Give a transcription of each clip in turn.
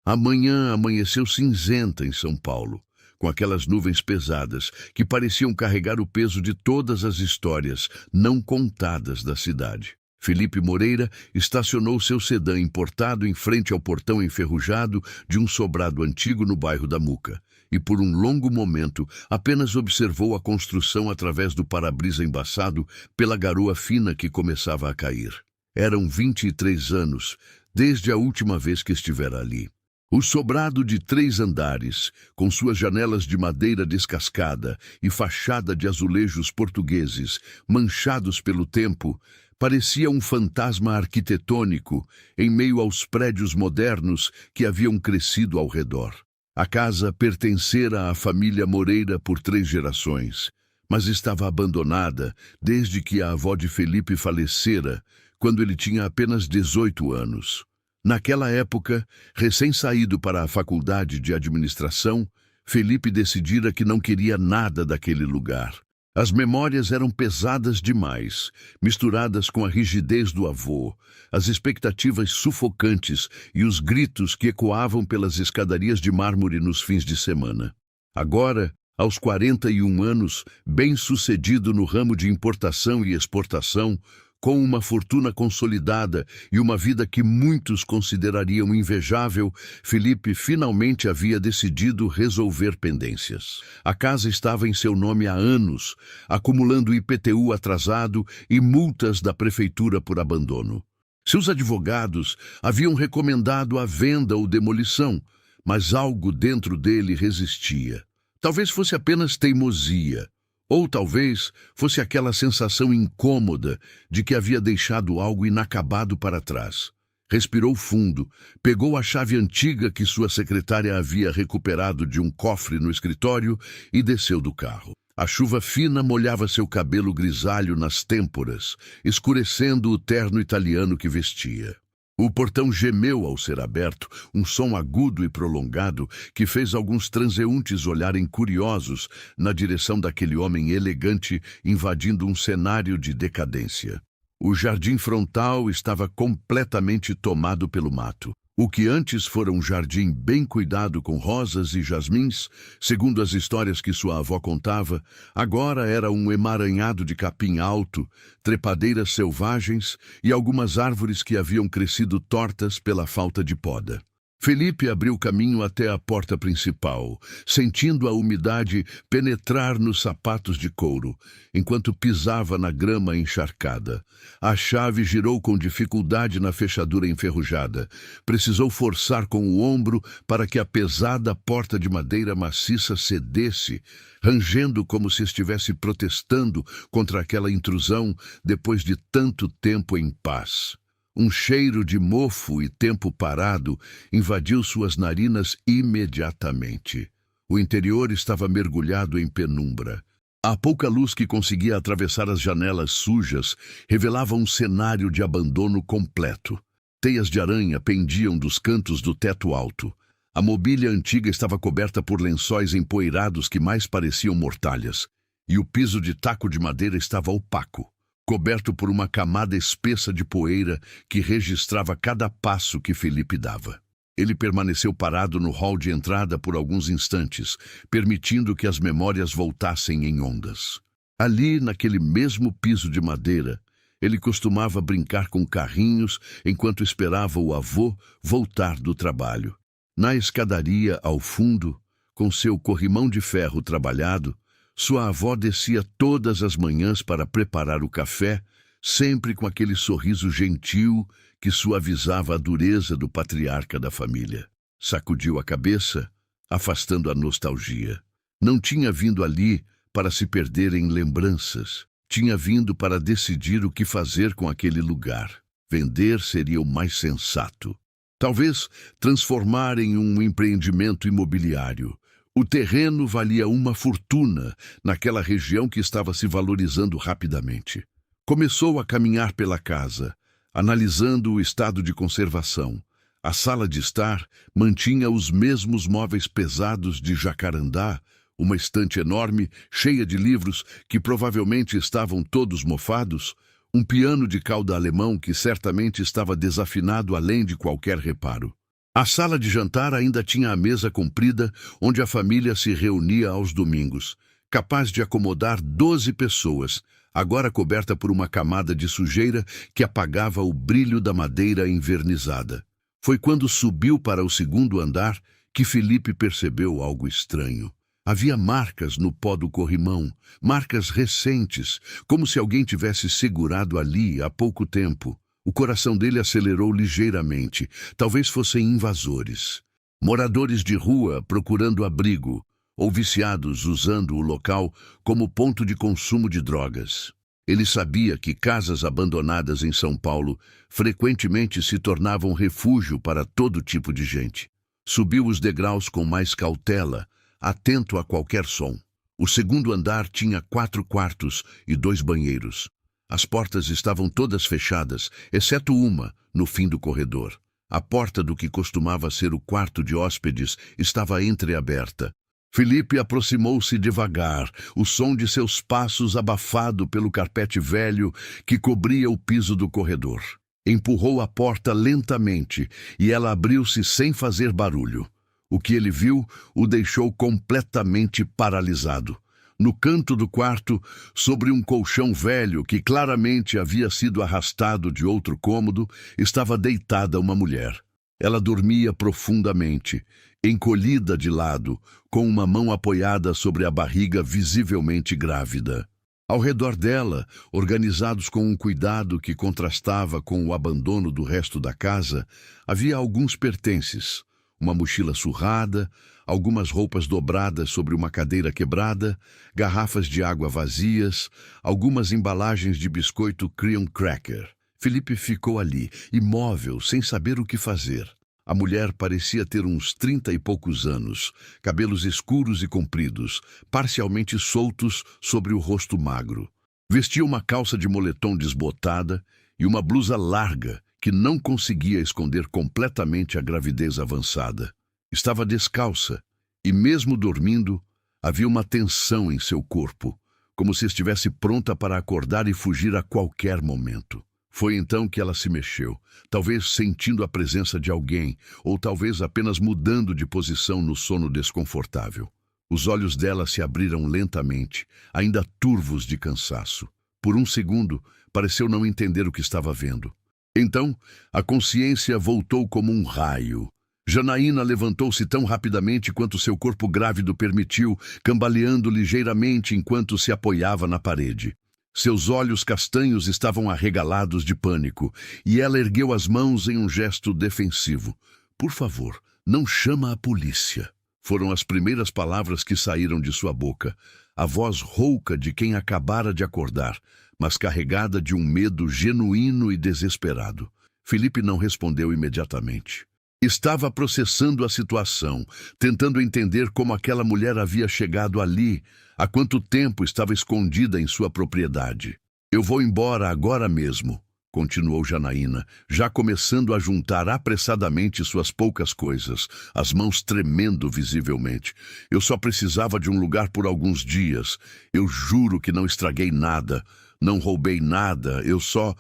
A manhã amanheceu cinzenta em São Paulo, com aquelas nuvens pesadas que pareciam carregar o peso de todas as histórias não contadas da cidade. Felipe Moreira estacionou seu sedã importado em frente ao portão enferrujado de um sobrado antigo no bairro da Muca, e por um longo momento apenas observou a construção através do para-brisa embaçado pela garoa fina que começava a cair. Eram 23 anos, desde a última vez que estivera ali. O sobrado de 3 andares, com suas janelas de madeira descascada e fachada de azulejos portugueses, manchados pelo tempo, parecia um fantasma arquitetônico em meio aos prédios modernos que haviam crescido ao redor. A casa pertencera à família Moreira por 3 gerações, mas estava abandonada desde que a avó de Felipe falecera, quando ele tinha apenas 18 anos. Naquela época, recém-saído para a faculdade de administração, Felipe decidira que não queria nada daquele lugar. As memórias eram pesadas demais, misturadas com a rigidez do avô, as expectativas sufocantes e os gritos que ecoavam pelas escadarias de mármore nos fins de semana. Agora, aos 41 anos, bem-sucedido no ramo de importação e exportação, com uma fortuna consolidada e uma vida que muitos considerariam invejável, Felipe finalmente havia decidido resolver pendências. A casa estava em seu nome há anos, acumulando IPTU atrasado e multas da prefeitura por abandono. Seus advogados haviam recomendado a venda ou demolição, mas algo dentro dele resistia. Talvez fosse apenas teimosia. Ou talvez fosse aquela sensação incômoda de que havia deixado algo inacabado para trás. Respirou fundo, pegou a chave antiga que sua secretária havia recuperado de um cofre no escritório e desceu do carro. A chuva fina molhava seu cabelo grisalho nas têmporas, escurecendo o terno italiano que vestia. O portão gemeu ao ser aberto, um som agudo e prolongado que fez alguns transeuntes olharem curiosos na direção daquele homem elegante invadindo um cenário de decadência. O jardim frontal estava completamente tomado pelo mato. O que antes fora um jardim bem cuidado com rosas e jasmins, segundo as histórias que sua avó contava, agora era um emaranhado de capim alto, trepadeiras selvagens e algumas árvores que haviam crescido tortas pela falta de poda. Felipe abriu caminho até a porta principal, sentindo a umidade penetrar nos sapatos de couro, enquanto pisava na grama encharcada. A chave girou com dificuldade na fechadura enferrujada. Precisou forçar com o ombro para que a pesada porta de madeira maciça cedesse, rangendo como se estivesse protestando contra aquela intrusão depois de tanto tempo em paz. Um cheiro de mofo e tempo parado invadiu suas narinas imediatamente. O interior estava mergulhado em penumbra. A pouca luz que conseguia atravessar as janelas sujas revelava um cenário de abandono completo. Teias de aranha pendiam dos cantos do teto alto. A mobília antiga estava coberta por lençóis empoeirados que mais pareciam mortalhas, e o piso de taco de madeira estava opaco, coberto por uma camada espessa de poeira que registrava cada passo que Felipe dava. Ele permaneceu parado no hall de entrada por alguns instantes, permitindo que as memórias voltassem em ondas. Ali, naquele mesmo piso de madeira, ele costumava brincar com carrinhos enquanto esperava o avô voltar do trabalho. Na escadaria, ao fundo, com seu corrimão de ferro trabalhado, sua avó descia todas as manhãs para preparar o café, sempre com aquele sorriso gentil que suavizava a dureza do patriarca da família. Sacudiu a cabeça, afastando a nostalgia. Não tinha vindo ali para se perder em lembranças. Tinha vindo para decidir o que fazer com aquele lugar. Vender seria o mais sensato. Talvez transformar em um empreendimento imobiliário. O terreno valia uma fortuna naquela região que estava se valorizando rapidamente. Começou a caminhar pela casa, analisando o estado de conservação. A sala de estar mantinha os mesmos móveis pesados de jacarandá, uma estante enorme, cheia de livros que provavelmente estavam todos mofados, um piano de cauda alemão que certamente estava desafinado além de qualquer reparo. A sala de jantar ainda tinha a mesa comprida onde a família se reunia aos domingos, capaz de acomodar 12 pessoas, agora coberta por uma camada de sujeira que apagava o brilho da madeira envernizada. Foi quando subiu para o segundo andar que Felipe percebeu algo estranho. Havia marcas no pó do corrimão, marcas recentes, como se alguém tivesse segurado ali há pouco tempo. O coração dele acelerou ligeiramente. Talvez fossem invasores. Moradores de rua procurando abrigo, ou viciados usando o local como ponto de consumo de drogas. Ele sabia que casas abandonadas em São Paulo frequentemente se tornavam refúgio para todo tipo de gente. Subiu os degraus com mais cautela, atento a qualquer som. O segundo andar tinha 4 quartos e 2 banheiros. As portas estavam todas fechadas, exceto uma, no fim do corredor. A porta do que costumava ser o quarto de hóspedes estava entreaberta. Felipe aproximou-se devagar, o som de seus passos abafado pelo carpete velho que cobria o piso do corredor. Empurrou a porta lentamente e ela abriu-se sem fazer barulho. O que ele viu o deixou completamente paralisado. No canto do quarto, sobre um colchão velho que claramente havia sido arrastado de outro cômodo, estava deitada uma mulher. Ela dormia profundamente, encolhida de lado, com uma mão apoiada sobre a barriga visivelmente grávida. Ao redor dela, organizados com um cuidado que contrastava com o abandono do resto da casa, havia alguns pertences. Uma mochila surrada, algumas roupas dobradas sobre uma cadeira quebrada, garrafas de água vazias, algumas embalagens de biscoito Cream Cracker. Felipe ficou ali, imóvel, sem saber o que fazer. A mulher parecia ter uns 30 e poucos anos, cabelos escuros e compridos, parcialmente soltos sobre o rosto magro. Vestia uma calça de moletom desbotada e uma blusa larga que não conseguia esconder completamente a gravidez avançada. Estava descalça e, mesmo dormindo, havia uma tensão em seu corpo, como se estivesse pronta para acordar e fugir a qualquer momento. Foi então que ela se mexeu, talvez sentindo a presença de alguém, ou talvez apenas mudando de posição no sono desconfortável. Os olhos dela se abriram lentamente, ainda turvos de cansaço. Por um segundo, pareceu não entender o que estava vendo. Então, a consciência voltou como um raio. Janaína levantou-se tão rapidamente quanto seu corpo grávido permitiu, cambaleando ligeiramente enquanto se apoiava na parede. Seus olhos castanhos estavam arregalados de pânico, e ela ergueu as mãos em um gesto defensivo. "Por favor, não chama a polícia." Foram as primeiras palavras que saíram de sua boca, a voz rouca de quem acabara de acordar, mas carregada de um medo genuíno e desesperado. Felipe não respondeu imediatamente. Estava processando a situação, tentando entender como aquela mulher havia chegado ali, há quanto tempo estava escondida em sua propriedade. "Eu vou embora agora mesmo", continuou Janaína, já começando a juntar apressadamente suas poucas coisas, as mãos tremendo visivelmente. "Eu só precisava de um lugar por alguns dias. Eu juro que não estraguei nada, não roubei nada, eu só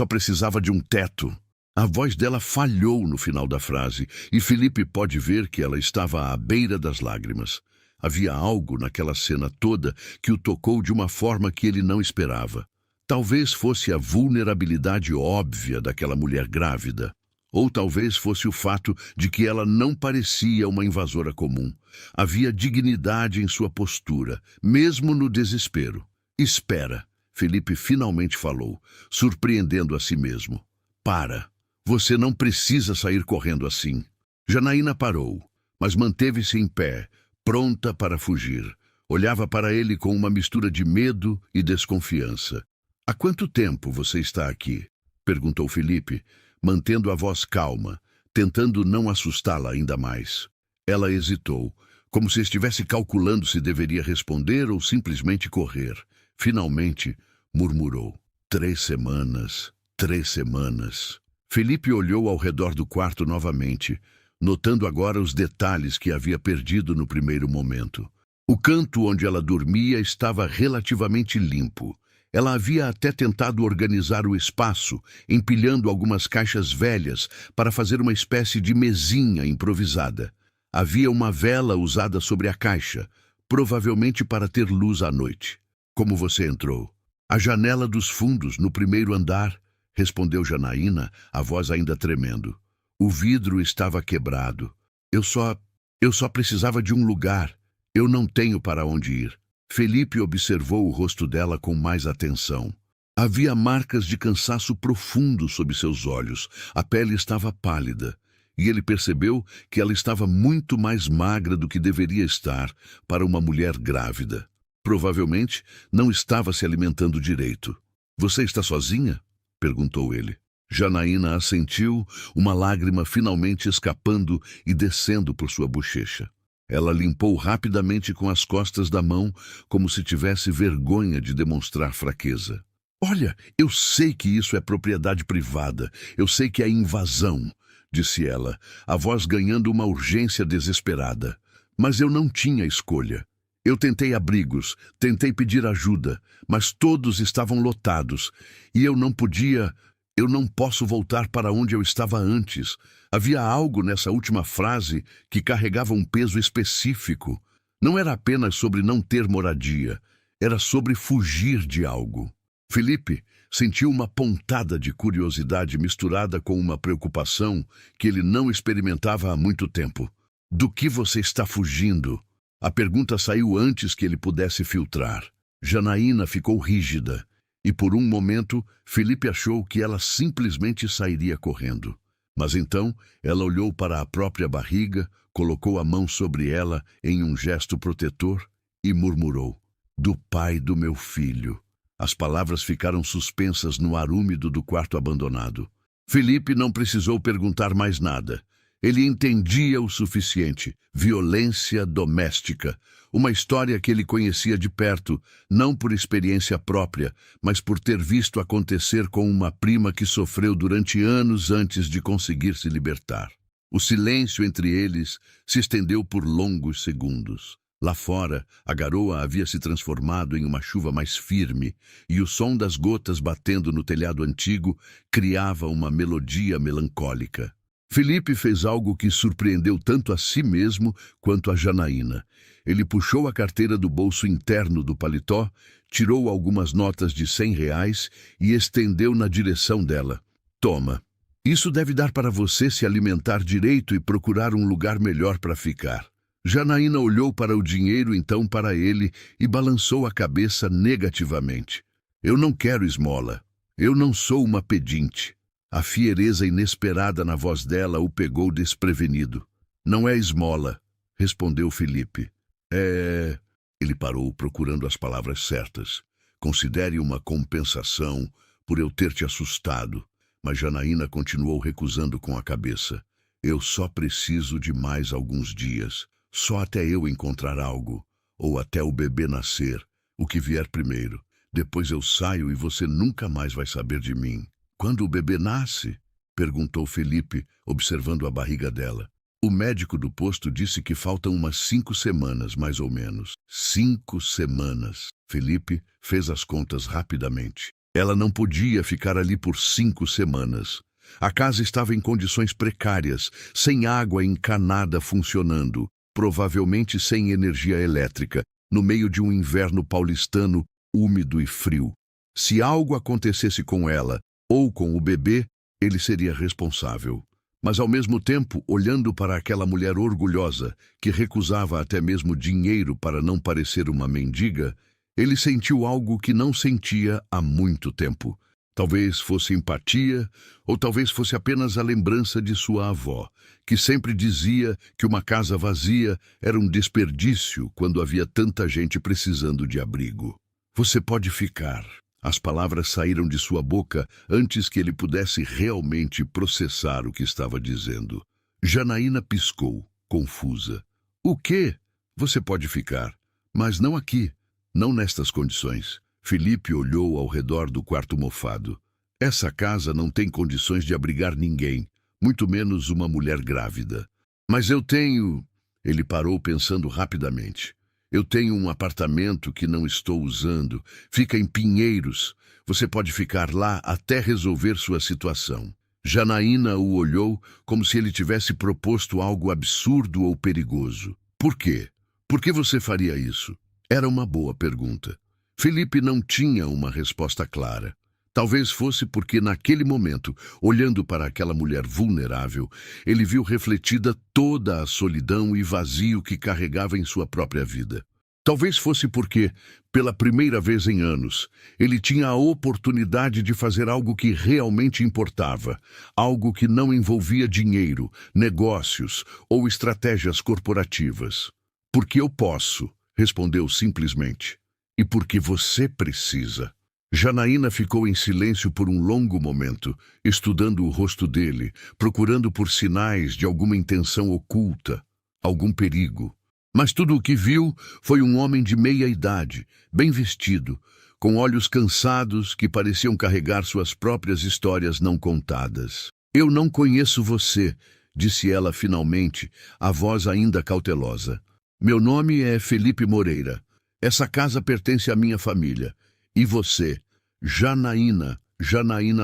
precisava de um teto." A voz dela falhou no final da frase, e Felipe pode ver que ela estava à beira das lágrimas. Havia algo naquela cena toda que o tocou de uma forma que ele não esperava. Talvez fosse a vulnerabilidade óbvia daquela mulher grávida, ou talvez fosse o fato de que ela não parecia uma invasora comum. Havia dignidade em sua postura, mesmo no desespero. "Espera", Felipe finalmente falou, surpreendendo a si mesmo. "Para. Você não precisa sair correndo assim." Janaína parou, mas manteve-se em pé, pronta para fugir. Olhava para ele com uma mistura de medo e desconfiança. "Há quanto tempo você está aqui?" perguntou Felipe, mantendo a voz calma, tentando não assustá-la ainda mais. Ela hesitou, como se estivesse calculando se deveria responder ou simplesmente correr. Finalmente, murmurou: 3 semanas, 3 semanas. Felipe olhou ao redor do quarto novamente, notando agora os detalhes que havia perdido no primeiro momento. O canto onde ela dormia estava relativamente limpo, Ela havia até tentado organizar o espaço, empilhando algumas caixas velhas para fazer uma espécie de mesinha improvisada. Havia uma vela usada sobre a caixa, provavelmente para ter luz à noite. Como você entrou? A janela dos fundos, no primeiro andar, respondeu Janaína, a voz ainda tremendo. O vidro estava quebrado. Eu só precisava de um lugar. Eu não tenho para onde ir. Felipe observou o rosto dela com mais atenção. Havia marcas de cansaço profundo sob seus olhos. A pele estava pálida. E ele percebeu que ela estava muito mais magra do que deveria estar para uma mulher grávida. Provavelmente não estava se alimentando direito. Você está sozinha? Perguntou ele. Janaína assentiu, uma lágrima finalmente escapando e descendo por sua bochecha. Ela limpou rapidamente com as costas da mão, como se tivesse vergonha de demonstrar fraqueza. Olha, eu sei que isso é propriedade privada. Eu sei que é invasão, disse ela, a voz ganhando uma urgência desesperada. Mas eu não tinha escolha. Eu tentei abrigos, tentei pedir ajuda, mas todos estavam lotados. E eu não posso voltar para onde eu estava antes. Havia algo nessa última frase que carregava um peso específico. Não era apenas sobre não ter moradia, era sobre fugir de algo. Felipe sentiu uma pontada de curiosidade misturada com uma preocupação que ele não experimentava há muito tempo. Do que você está fugindo? A pergunta saiu antes que ele pudesse filtrar. Janaína ficou rígida. E por um momento, Felipe achou que ela simplesmente sairia correndo. Mas então, ela olhou para a própria barriga, colocou a mão sobre ela em um gesto protetor e murmurou: "Do pai do meu filho." As palavras ficaram suspensas no ar úmido do quarto abandonado. Felipe não precisou perguntar mais nada. Ele entendia o suficiente. Violência doméstica. Uma história que ele conhecia de perto, não por experiência própria, mas por ter visto acontecer com uma prima que sofreu durante anos antes de conseguir se libertar. O silêncio entre eles se estendeu por longos segundos. Lá fora, a garoa havia se transformado em uma chuva mais firme, e o som das gotas batendo no telhado antigo criava uma melodia melancólica. Felipe fez algo que surpreendeu tanto a si mesmo quanto a Janaína. Ele puxou a carteira do bolso interno do paletó, tirou algumas notas de R$ 100 e estendeu na direção dela. "Toma. Isso deve dar para você se alimentar direito e procurar um lugar melhor para ficar." Janaína olhou para o dinheiro, então para ele, e balançou a cabeça negativamente. "Eu não quero esmola. Eu não sou uma pedinte." A fiereza inesperada na voz dela o pegou desprevenido. "Não é esmola", respondeu Felipe. "É..." Ele parou, procurando as palavras certas. "Considere uma compensação por eu ter te assustado." Mas Janaína continuou recusando com a cabeça. "Eu só preciso de mais alguns dias. Só até eu encontrar algo. Ou até o bebê nascer. O que vier primeiro. Depois eu saio e você nunca mais vai saber de mim." "Quando o bebê nasce?" perguntou Felipe, observando a barriga dela. "O médico do posto disse que faltam umas 5 semanas, mais ou menos." 5 semanas. Felipe fez as contas rapidamente. Ela não podia ficar ali por 5 semanas. A casa estava em condições precárias, sem água encanada funcionando, provavelmente sem energia elétrica, no meio de um inverno paulistano úmido e frio. Se algo acontecesse com ela, ou com o bebê, ele seria responsável. Mas ao mesmo tempo, olhando para aquela mulher orgulhosa, que recusava até mesmo dinheiro para não parecer uma mendiga, ele sentiu algo que não sentia há muito tempo. Talvez fosse empatia, ou talvez fosse apenas a lembrança de sua avó, que sempre dizia que uma casa vazia era um desperdício quando havia tanta gente precisando de abrigo. "Você pode ficar." As palavras saíram de sua boca antes que ele pudesse realmente processar o que estava dizendo. Janaína piscou, confusa. "O quê? Você pode ficar, mas não aqui, não nestas condições." Felipe olhou ao redor do quarto mofado. "Essa casa não tem condições de abrigar ninguém, muito menos uma mulher grávida." "Mas eu tenho..." Ele parou pensando rapidamente. Eu tenho um apartamento que não estou usando. Fica em Pinheiros. Você pode ficar lá até resolver sua situação. Janaína o olhou como se ele tivesse proposto algo absurdo ou perigoso. Por quê? Por que você faria isso? Era uma boa pergunta. Felipe não tinha uma resposta clara. Talvez fosse porque, naquele momento, olhando para aquela mulher vulnerável, ele viu refletida toda a solidão e vazio que carregava em sua própria vida. Talvez fosse porque, pela primeira vez em anos, ele tinha a oportunidade de fazer algo que realmente importava, algo que não envolvia dinheiro, negócios ou estratégias corporativas. Porque eu posso, respondeu simplesmente, e porque você precisa. Janaína ficou em silêncio por um longo momento, estudando o rosto dele, procurando por sinais de alguma intenção oculta, algum perigo. Mas tudo o que viu foi um homem de meia idade, bem vestido, com olhos cansados que pareciam carregar suas próprias histórias não contadas. Eu não conheço você, disse ela finalmente, a voz ainda cautelosa. Meu nome é Felipe Moreira. Essa casa pertence à minha família. E você, Janaína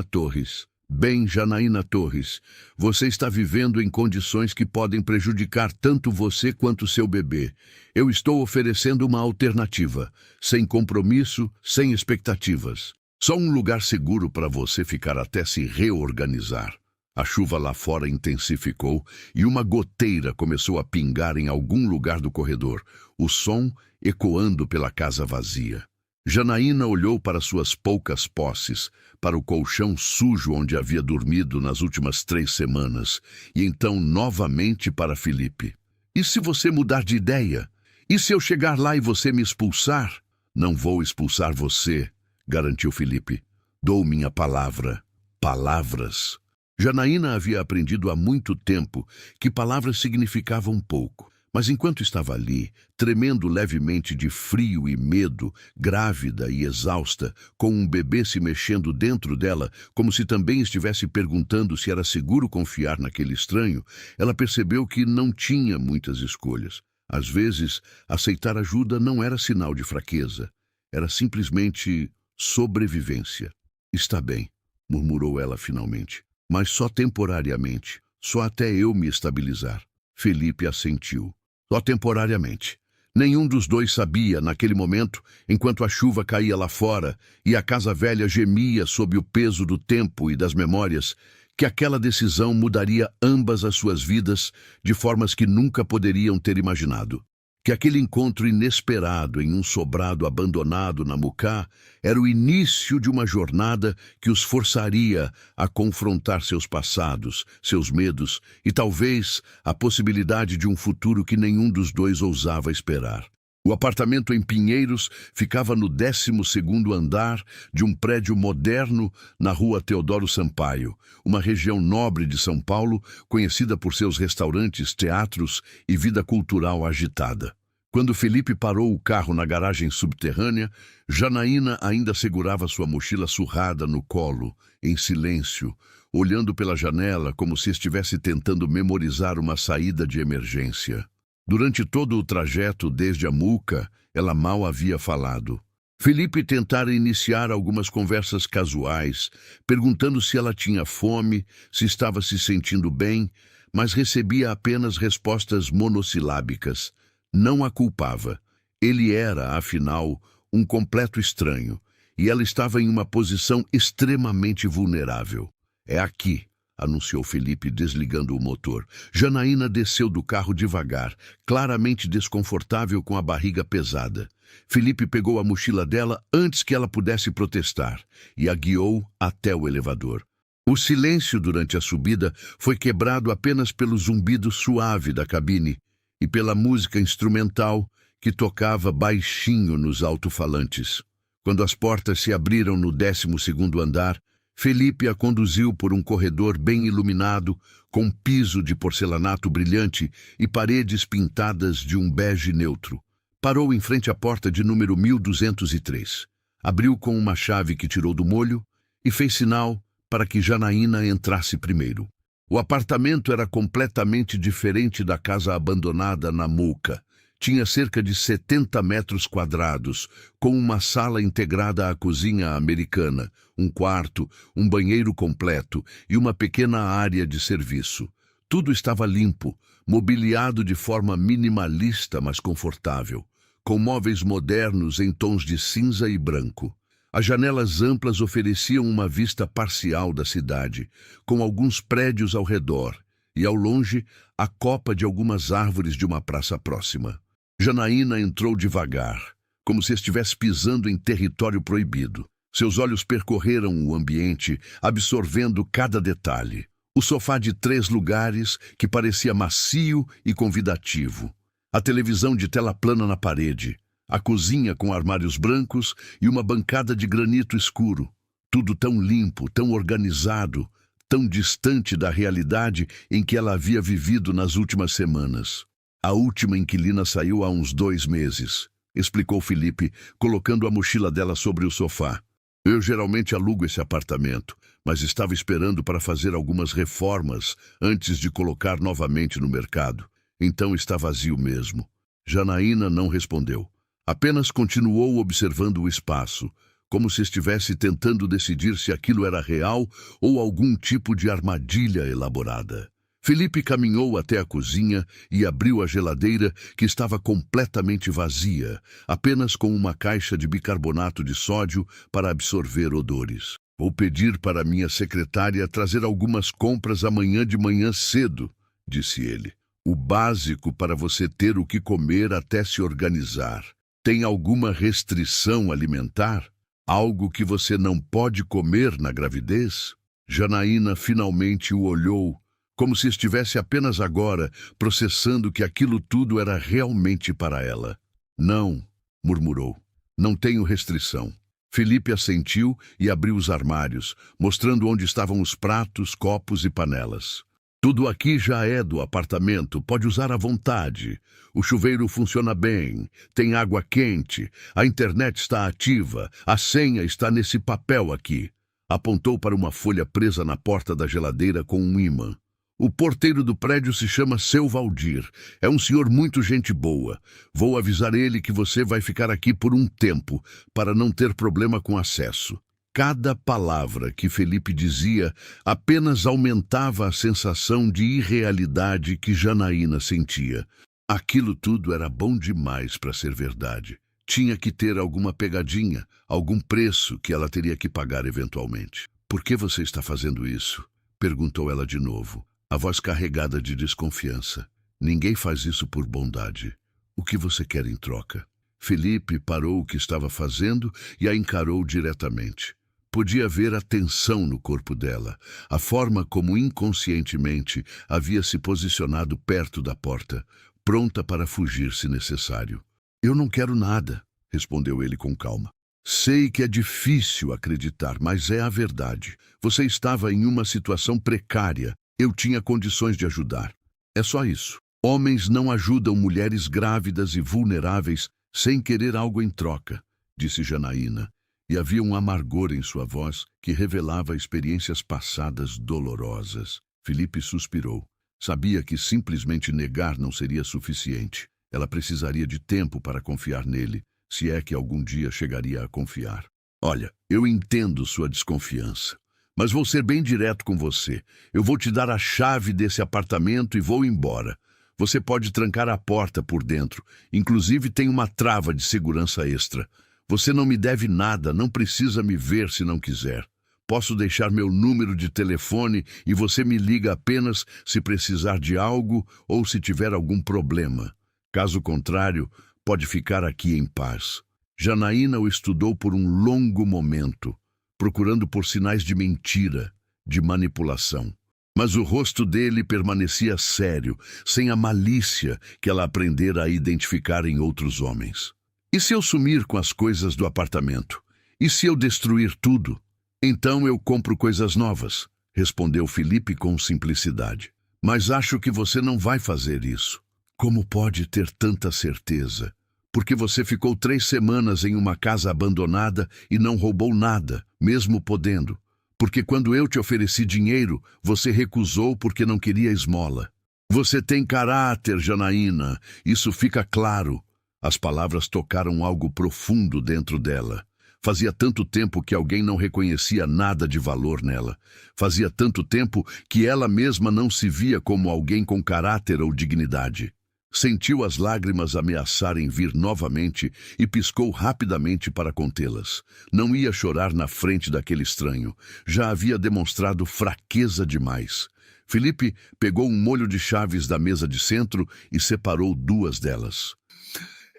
Torres. Bem, Janaína Torres, você está vivendo em condições que podem prejudicar tanto você quanto seu bebê. Eu estou oferecendo uma alternativa, sem compromisso, sem expectativas. Só um lugar seguro para você ficar até se reorganizar. A chuva lá fora intensificou e uma goteira começou a pingar em algum lugar do corredor, o som ecoando pela casa vazia. Janaína olhou para suas poucas posses, para o colchão sujo onde havia dormido nas últimas 3 semanas, e então novamente para Felipe. E se você mudar de ideia? E se eu chegar lá e você me expulsar? Não vou expulsar você, garantiu Felipe. Dou minha palavra. Palavras. Janaína havia aprendido há muito tempo que palavras significavam pouco. Mas enquanto estava ali, tremendo levemente de frio e medo, grávida e exausta, com um bebê se mexendo dentro dela, como se também estivesse perguntando se era seguro confiar naquele estranho, ela percebeu que não tinha muitas escolhas. Às vezes, aceitar ajuda não era sinal de fraqueza, era simplesmente sobrevivência. Está bem, murmurou ela finalmente, mas só temporariamente, só até eu me estabilizar. Felipe assentiu. Só temporariamente. Nenhum dos dois sabia, naquele momento, enquanto a chuva caía lá fora e a casa velha gemia sob o peso do tempo e das memórias, que aquela decisão mudaria ambas as suas vidas de formas que nunca poderiam ter imaginado. Que aquele encontro inesperado em um sobrado abandonado na Mucá era o início de uma jornada que os forçaria a confrontar seus passados, seus medos e talvez a possibilidade de um futuro que nenhum dos dois ousava esperar. O apartamento em Pinheiros ficava no 12º andar de um prédio moderno na rua Teodoro Sampaio, uma região nobre de São Paulo, conhecida por seus restaurantes, teatros e vida cultural agitada. Quando Felipe parou o carro na garagem subterrânea, Janaína ainda segurava sua mochila surrada no colo, em silêncio, olhando pela janela como se estivesse tentando memorizar uma saída de emergência. Durante todo o trajeto desde a Muca, ela mal havia falado. Felipe tentara iniciar algumas conversas casuais, perguntando se ela tinha fome, se estava se sentindo bem, mas recebia apenas respostas monossilábicas. Não a culpava. Ele era, afinal, um completo estranho, e ela estava em uma posição extremamente vulnerável. É aqui, anunciou Felipe, desligando o motor. Janaína desceu do carro devagar, claramente desconfortável com a barriga pesada. Felipe pegou a mochila dela antes que ela pudesse protestar e a guiou até o elevador. O silêncio durante a subida foi quebrado apenas pelo zumbido suave da cabine e pela música instrumental que tocava baixinho nos alto-falantes. Quando as portas se abriram no 12º andar, Felipe a conduziu por um corredor bem iluminado, com piso de porcelanato brilhante e paredes pintadas de um bege neutro. Parou em frente à porta de número 1203. Abriu com uma chave que tirou do molho e fez sinal para que Janaína entrasse primeiro. O apartamento era completamente diferente da casa abandonada na Muca. Tinha cerca de 70 metros quadrados, com uma sala integrada à cozinha americana, um quarto, um banheiro completo e uma pequena área de serviço. Tudo estava limpo, mobiliado de forma minimalista, mas confortável, com móveis modernos em tons de cinza e branco. As janelas amplas ofereciam uma vista parcial da cidade, com alguns prédios ao redor, e ao longe, a copa de algumas árvores de uma praça próxima. Janaína entrou devagar, como se estivesse pisando em território proibido. Seus olhos percorreram o ambiente, absorvendo cada detalhe. O sofá de 3 lugares, que parecia macio e convidativo. A televisão de tela plana na parede. A cozinha com armários brancos e uma bancada de granito escuro. Tudo tão limpo, tão organizado, tão distante da realidade em que ela havia vivido nas últimas semanas. A última inquilina saiu há uns 2 meses, explicou Felipe, colocando a mochila dela sobre o sofá. Eu geralmente alugo esse apartamento, mas estava esperando para fazer algumas reformas antes de colocar novamente no mercado. Então está vazio mesmo. Janaína não respondeu. Apenas continuou observando o espaço, como se estivesse tentando decidir se aquilo era real ou algum tipo de armadilha elaborada. Felipe caminhou até a cozinha e abriu a geladeira, que estava completamente vazia, apenas com uma caixa de bicarbonato de sódio para absorver odores. Vou pedir para minha secretária trazer algumas compras amanhã de manhã cedo, disse ele. O básico para você ter o que comer até se organizar. Tem alguma restrição alimentar? Algo que você não pode comer na gravidez? Janaína finalmente o olhou, como se estivesse apenas agora processando que aquilo tudo era realmente para ela. Não, murmurou. Não tenho restrição. Felipe assentiu e abriu os armários, mostrando onde estavam os pratos, copos e panelas. Tudo aqui já é do apartamento, pode usar à vontade. O chuveiro funciona bem, tem água quente, a internet está ativa, a senha está nesse papel aqui. Apontou para uma folha presa na porta da geladeira com um ímã. O porteiro do prédio se chama Seu Valdir. É um senhor muito gente boa. Vou avisar ele que você vai ficar aqui por um tempo, para não ter problema com acesso. Cada palavra que Felipe dizia apenas aumentava a sensação de irrealidade que Janaína sentia. Aquilo tudo era bom demais para ser verdade. Tinha que ter alguma pegadinha, algum preço que ela teria que pagar eventualmente. Por que você está fazendo isso? Perguntou ela de novo, a voz carregada de desconfiança. Ninguém faz isso por bondade. O que você quer em troca? Felipe parou o que estava fazendo e a encarou diretamente. Podia ver a tensão no corpo dela, a forma como inconscientemente havia se posicionado perto da porta, pronta para fugir se necessário. Eu não quero nada, respondeu ele com calma. Sei que é difícil acreditar, mas é a verdade. Você estava em uma situação precária. Eu tinha condições de ajudar. É só isso. Homens não ajudam mulheres grávidas e vulneráveis sem querer algo em troca, disse Janaína. E havia um amargor em sua voz que revelava experiências passadas dolorosas. Felipe suspirou. Sabia que simplesmente negar não seria suficiente. Ela precisaria de tempo para confiar nele, se é que algum dia chegaria a confiar. Olha, eu entendo sua desconfiança, mas vou ser bem direto com você. Eu vou te dar a chave desse apartamento e vou embora. Você pode trancar a porta por dentro. Inclusive tem uma trava de segurança extra. Você não me deve nada, não precisa me ver se não quiser. Posso deixar meu número de telefone e você me liga apenas se precisar de algo ou se tiver algum problema. Caso contrário, pode ficar aqui em paz. Janaína o estudou por um longo momento, procurando por sinais de mentira, de manipulação. Mas o rosto dele permanecia sério, sem a malícia que ela aprendera a identificar em outros homens. E se eu sumir com as coisas do apartamento? E se eu destruir tudo? Então eu compro coisas novas, respondeu Felipe com simplicidade. Mas acho que você não vai fazer isso. Como pode ter tanta certeza? Porque você ficou 3 semanas em uma casa abandonada e não roubou nada, mesmo podendo. Porque quando eu te ofereci dinheiro, você recusou porque não queria esmola. Você tem caráter, Janaína, isso fica claro. As palavras tocaram algo profundo dentro dela. Fazia tanto tempo que alguém não reconhecia nada de valor nela. Fazia tanto tempo que ela mesma não se via como alguém com caráter ou dignidade. Sentiu as lágrimas ameaçarem vir novamente e piscou rapidamente para contê-las. Não ia chorar na frente daquele estranho. Já havia demonstrado fraqueza demais. Felipe pegou um molho de chaves da mesa de centro e separou duas delas.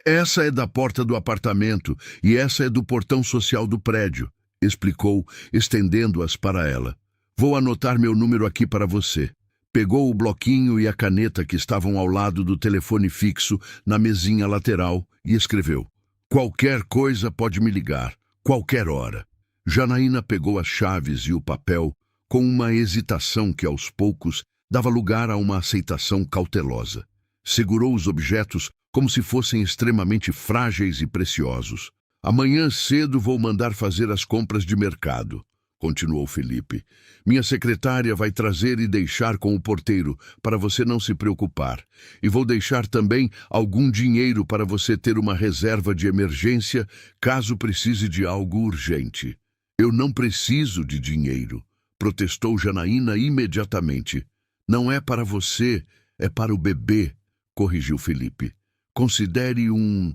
Essa é da porta do apartamento e essa é do portão social do prédio, explicou, estendendo-as para ela. Vou anotar meu número aqui para você. Pegou o bloquinho e a caneta que estavam ao lado do telefone fixo na mesinha lateral e escreveu: qualquer coisa pode me ligar, qualquer hora. Janaína pegou as chaves e o papel com uma hesitação que aos poucos dava lugar a uma aceitação cautelosa. Segurou os objetos como se fossem extremamente frágeis e preciosos. Amanhã cedo vou mandar fazer as compras de mercado, continuou Felipe. Minha secretária vai trazer e deixar com o porteiro, para você não se preocupar. E vou deixar também algum dinheiro para você ter uma reserva de emergência, caso precise de algo urgente. Eu não preciso de dinheiro, protestou Janaína imediatamente. Não é para você, é para o bebê, corrigiu Felipe. Considere um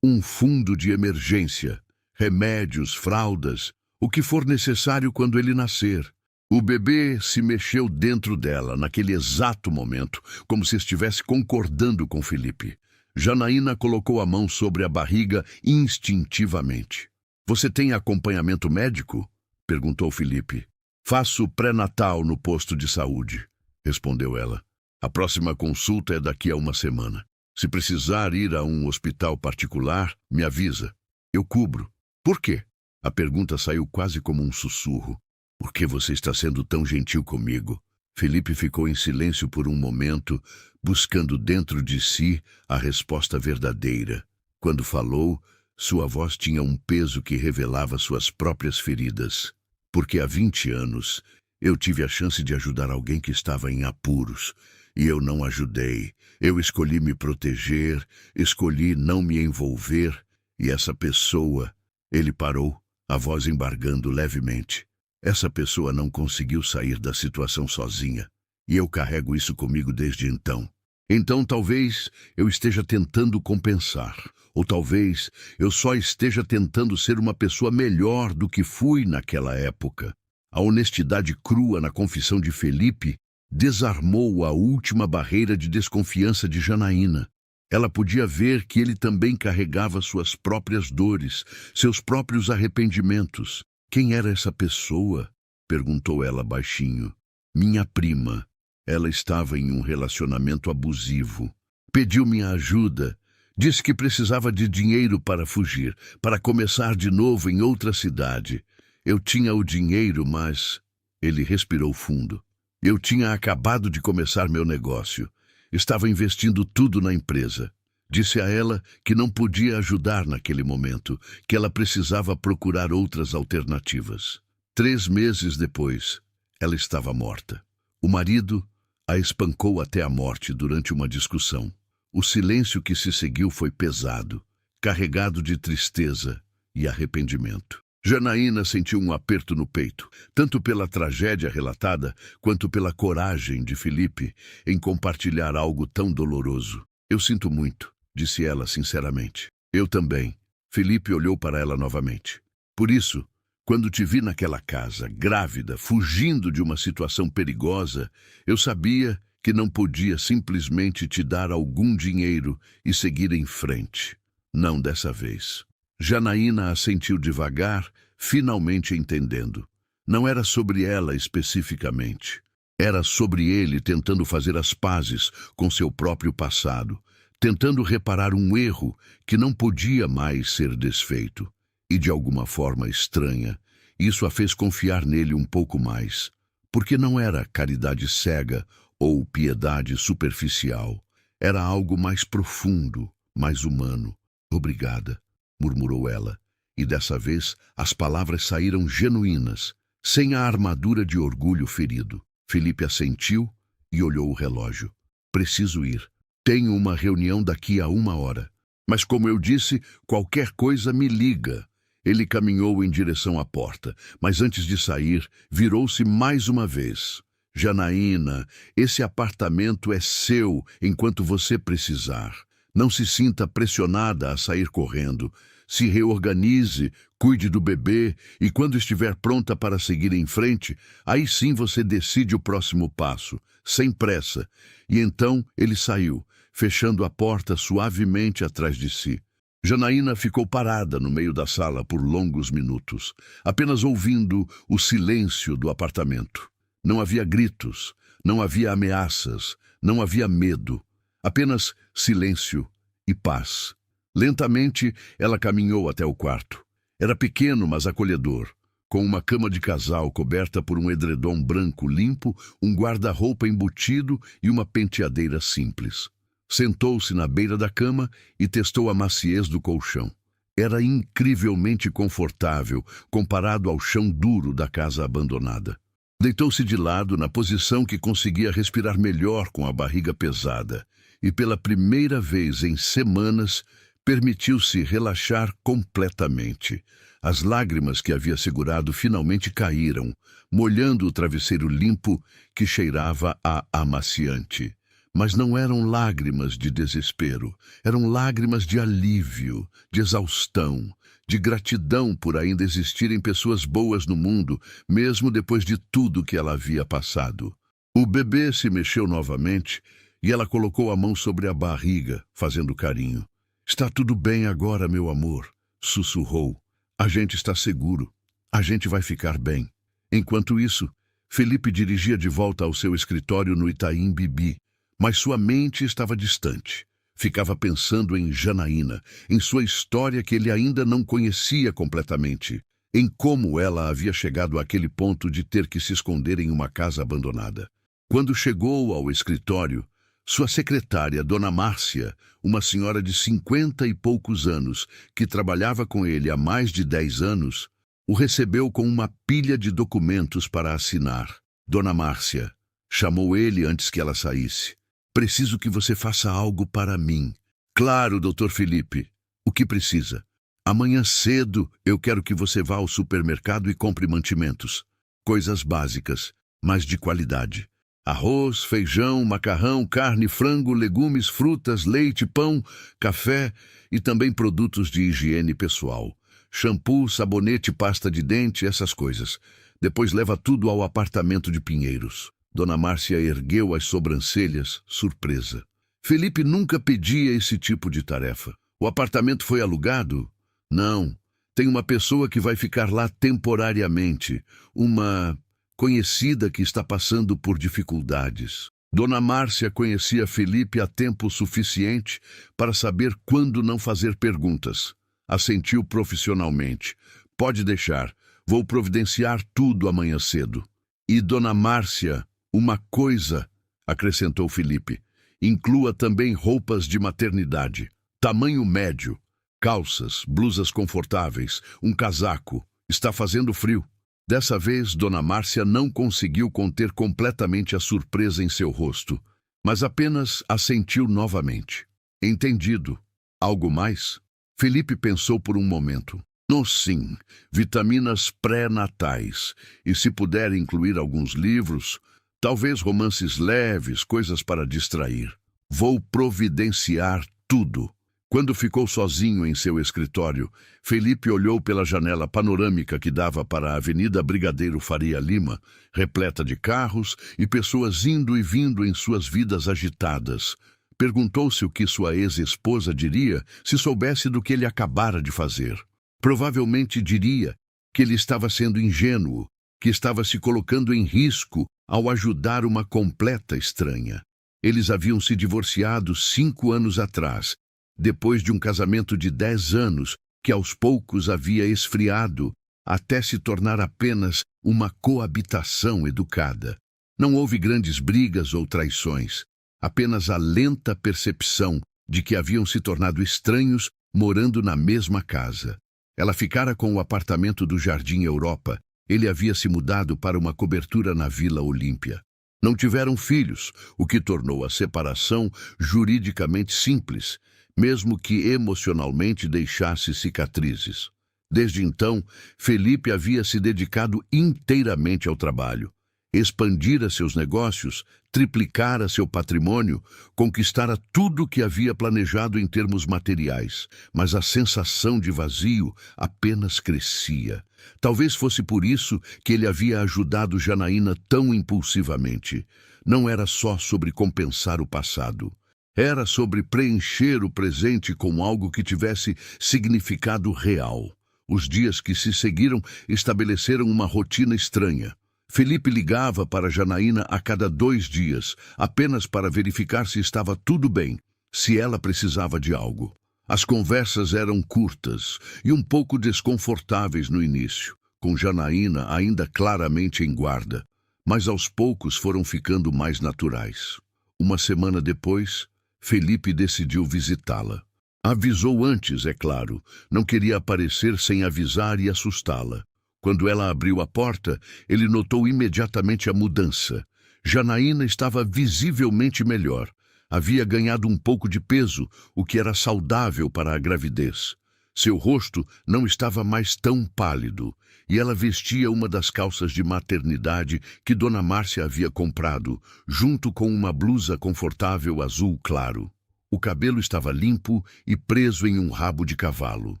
fundo de emergência, remédios, fraldas, o que for necessário quando ele nascer. O bebê se mexeu dentro dela, naquele exato momento, como se estivesse concordando com Felipe. Janaína colocou a mão sobre a barriga instintivamente. Você tem acompanhamento médico? Perguntou Felipe. Faço pré-natal no posto de saúde, respondeu ela. A próxima consulta é daqui a uma semana. Se precisar ir a um hospital particular, me avisa. Eu cubro. Por quê? A pergunta saiu quase como um sussurro. Por que você está sendo tão gentil comigo? Felipe ficou em silêncio por um momento, buscando dentro de si a resposta verdadeira. Quando falou, sua voz tinha um peso que revelava suas próprias feridas. Porque há 20 anos eu tive a chance de ajudar alguém que estava em apuros. E eu não ajudei. Eu escolhi me proteger, escolhi não me envolver. E essa pessoa... Ele parou, a voz embargando levemente. Essa pessoa não conseguiu sair da situação sozinha. E eu carrego isso comigo desde então. Então talvez eu esteja tentando compensar. Ou talvez eu só esteja tentando ser uma pessoa melhor do que fui naquela época. A honestidade crua na confissão de Felipe desarmou a última barreira de desconfiança de Janaína. Ela podia ver que ele também carregava suas próprias dores, seus próprios arrependimentos. Quem era essa pessoa? Perguntou ela baixinho. Minha prima. Ela estava em um relacionamento abusivo. Pediu minha ajuda. Disse que precisava de dinheiro para fugir, para começar de novo em outra cidade. Eu tinha o dinheiro, mas... Ele respirou fundo. Eu tinha acabado de começar meu negócio. Estava investindo tudo na empresa. Disse a ela que não podia ajudar naquele momento, que ela precisava procurar outras alternativas. 3 meses depois, ela estava morta. O marido a espancou até a morte durante uma discussão. O silêncio que se seguiu foi pesado, carregado de tristeza e arrependimento. Janaína sentiu um aperto no peito, tanto pela tragédia relatada, quanto pela coragem de Felipe em compartilhar algo tão doloroso. Eu sinto muito, disse ela sinceramente. Eu também. Felipe olhou para ela novamente. Por isso, quando te vi naquela casa, grávida, fugindo de uma situação perigosa, eu sabia que não podia simplesmente te dar algum dinheiro e seguir em frente. Não dessa vez. Janaína assentiu devagar, finalmente entendendo. Não era sobre ela especificamente. Era sobre ele tentando fazer as pazes com seu próprio passado, tentando reparar um erro que não podia mais ser desfeito. E de alguma forma estranha, isso a fez confiar nele um pouco mais, porque não era caridade cega ou piedade superficial. Era algo mais profundo, mais humano. Obrigada, murmurou ela, e dessa vez as palavras saíram genuínas, sem a armadura de orgulho ferido. Felipe assentiu e olhou o relógio. Preciso ir. Tenho uma reunião daqui a 1 hora. Mas como eu disse, qualquer coisa me liga. Ele caminhou em direção à porta, mas antes de sair, virou-se mais uma vez. Janaína, esse apartamento é seu enquanto você precisar. Não se sinta pressionada a sair correndo. Se reorganize, cuide do bebê e quando estiver pronta para seguir em frente, aí sim você decide o próximo passo, sem pressa. E então ele saiu, fechando a porta suavemente atrás de si. Janaína ficou parada no meio da sala por longos minutos, apenas ouvindo o silêncio do apartamento. Não havia gritos, não havia ameaças, não havia medo, apenas silêncio e paz. Lentamente, ela caminhou até o quarto. Era pequeno, mas acolhedor, com uma cama de casal coberta por um edredom branco limpo, um guarda-roupa embutido e uma penteadeira simples. Sentou-se na beira da cama e testou a maciez do colchão. Era incrivelmente confortável comparado ao chão duro da casa abandonada. Deitou-se de lado na posição que conseguia respirar melhor com a barriga pesada e, pela primeira vez em semanas, permitiu-se relaxar completamente. As lágrimas que havia segurado finalmente caíram, molhando o travesseiro limpo que cheirava a amaciante. Mas não eram lágrimas de desespero, eram lágrimas de alívio, de exaustão, de gratidão por ainda existirem pessoas boas no mundo, mesmo depois de tudo que ela havia passado. O bebê se mexeu novamente e ela colocou a mão sobre a barriga, fazendo carinho. "Está tudo bem agora, meu amor", sussurrou. "A gente está seguro. A gente vai ficar bem." Enquanto isso, Felipe dirigia de volta ao seu escritório no Itaim Bibi, mas sua mente estava distante. Ficava pensando em Janaína, em sua história que ele ainda não conhecia completamente, em como ela havia chegado àquele ponto de ter que se esconder em uma casa abandonada. Quando chegou ao escritório, sua secretária, Dona Márcia, uma senhora de 50 e poucos anos, que trabalhava com ele há mais de 10 anos, o recebeu com uma pilha de documentos para assinar. Dona Márcia chamou ele antes que ela saísse. "Preciso que você faça algo para mim." "Claro, Dr. Felipe. O que precisa?" "Amanhã cedo eu quero que você vá ao supermercado e compre mantimentos. Coisas básicas, mas de qualidade. Arroz, feijão, macarrão, carne, frango, legumes, frutas, leite, pão, café e também produtos de higiene pessoal. Shampoo, sabonete, pasta de dente, essas coisas. Depois leva tudo ao apartamento de Pinheiros." Dona Márcia ergueu as sobrancelhas, surpresa. Felipe nunca pedia esse tipo de tarefa. "O apartamento foi alugado?" "Não. Tem uma pessoa que vai ficar lá temporariamente. Uma conhecida que está passando por dificuldades." Dona Márcia conhecia Felipe há tempo suficiente para saber quando não fazer perguntas. Assentiu profissionalmente. "Pode deixar. Vou providenciar tudo amanhã cedo." "E Dona Márcia, uma coisa", acrescentou Felipe, "inclua também roupas de maternidade. Tamanho médio. Calças, blusas confortáveis, um casaco. Está fazendo frio." Dessa vez, Dona Márcia não conseguiu conter completamente a surpresa em seu rosto, mas apenas assentiu novamente. "Entendido. Algo mais?" Felipe pensou por um momento. "No sim, vitaminas pré-natais, e se puder incluir alguns livros, talvez romances leves, coisas para distrair. Vou providenciar tudo." Quando ficou sozinho em seu escritório, Felipe olhou pela janela panorâmica que dava para a Avenida Brigadeiro Faria Lima, repleta de carros e pessoas indo e vindo em suas vidas agitadas. Perguntou-se o que sua ex-esposa diria se soubesse do que ele acabara de fazer. Provavelmente diria que ele estava sendo ingênuo, que estava se colocando em risco ao ajudar uma completa estranha. Eles haviam se divorciado 5 anos atrás, depois de um casamento de 10 anos que aos poucos havia esfriado até se tornar apenas uma coabitação educada. Não houve grandes brigas ou traições, apenas a lenta percepção de que haviam se tornado estranhos morando na mesma casa. Ela ficara com o apartamento do Jardim Europa. Ele havia se mudado para uma cobertura na Vila Olímpia. Não tiveram filhos, o que tornou a separação juridicamente simples, mesmo que emocionalmente deixasse cicatrizes. Desde então, Felipe havia se dedicado inteiramente ao trabalho. Expandira seus negócios, triplicara seu patrimônio, conquistara tudo o que havia planejado em termos materiais, mas a sensação de vazio apenas crescia. Talvez fosse por isso que ele havia ajudado Janaína tão impulsivamente. Não era só sobre compensar o passado. Era sobre preencher o presente com algo que tivesse significado real. Os dias que se seguiram estabeleceram uma rotina estranha. Felipe ligava para Janaína a cada 2 dias, apenas para verificar se estava tudo bem, se ela precisava de algo. As conversas eram curtas e um pouco desconfortáveis no início, com Janaína ainda claramente em guarda, mas aos poucos foram ficando mais naturais. Uma semana depois, Felipe decidiu visitá-la. Avisou antes, é claro, não queria aparecer sem avisar e assustá-la. Quando ela abriu a porta, ele notou imediatamente a mudança. Janaína estava visivelmente melhor. Havia ganhado um pouco de peso, o que era saudável para a gravidez. Seu rosto não estava mais tão pálido, e ela vestia uma das calças de maternidade que Dona Márcia havia comprado, junto com uma blusa confortável azul claro. O cabelo estava limpo e preso em um rabo de cavalo.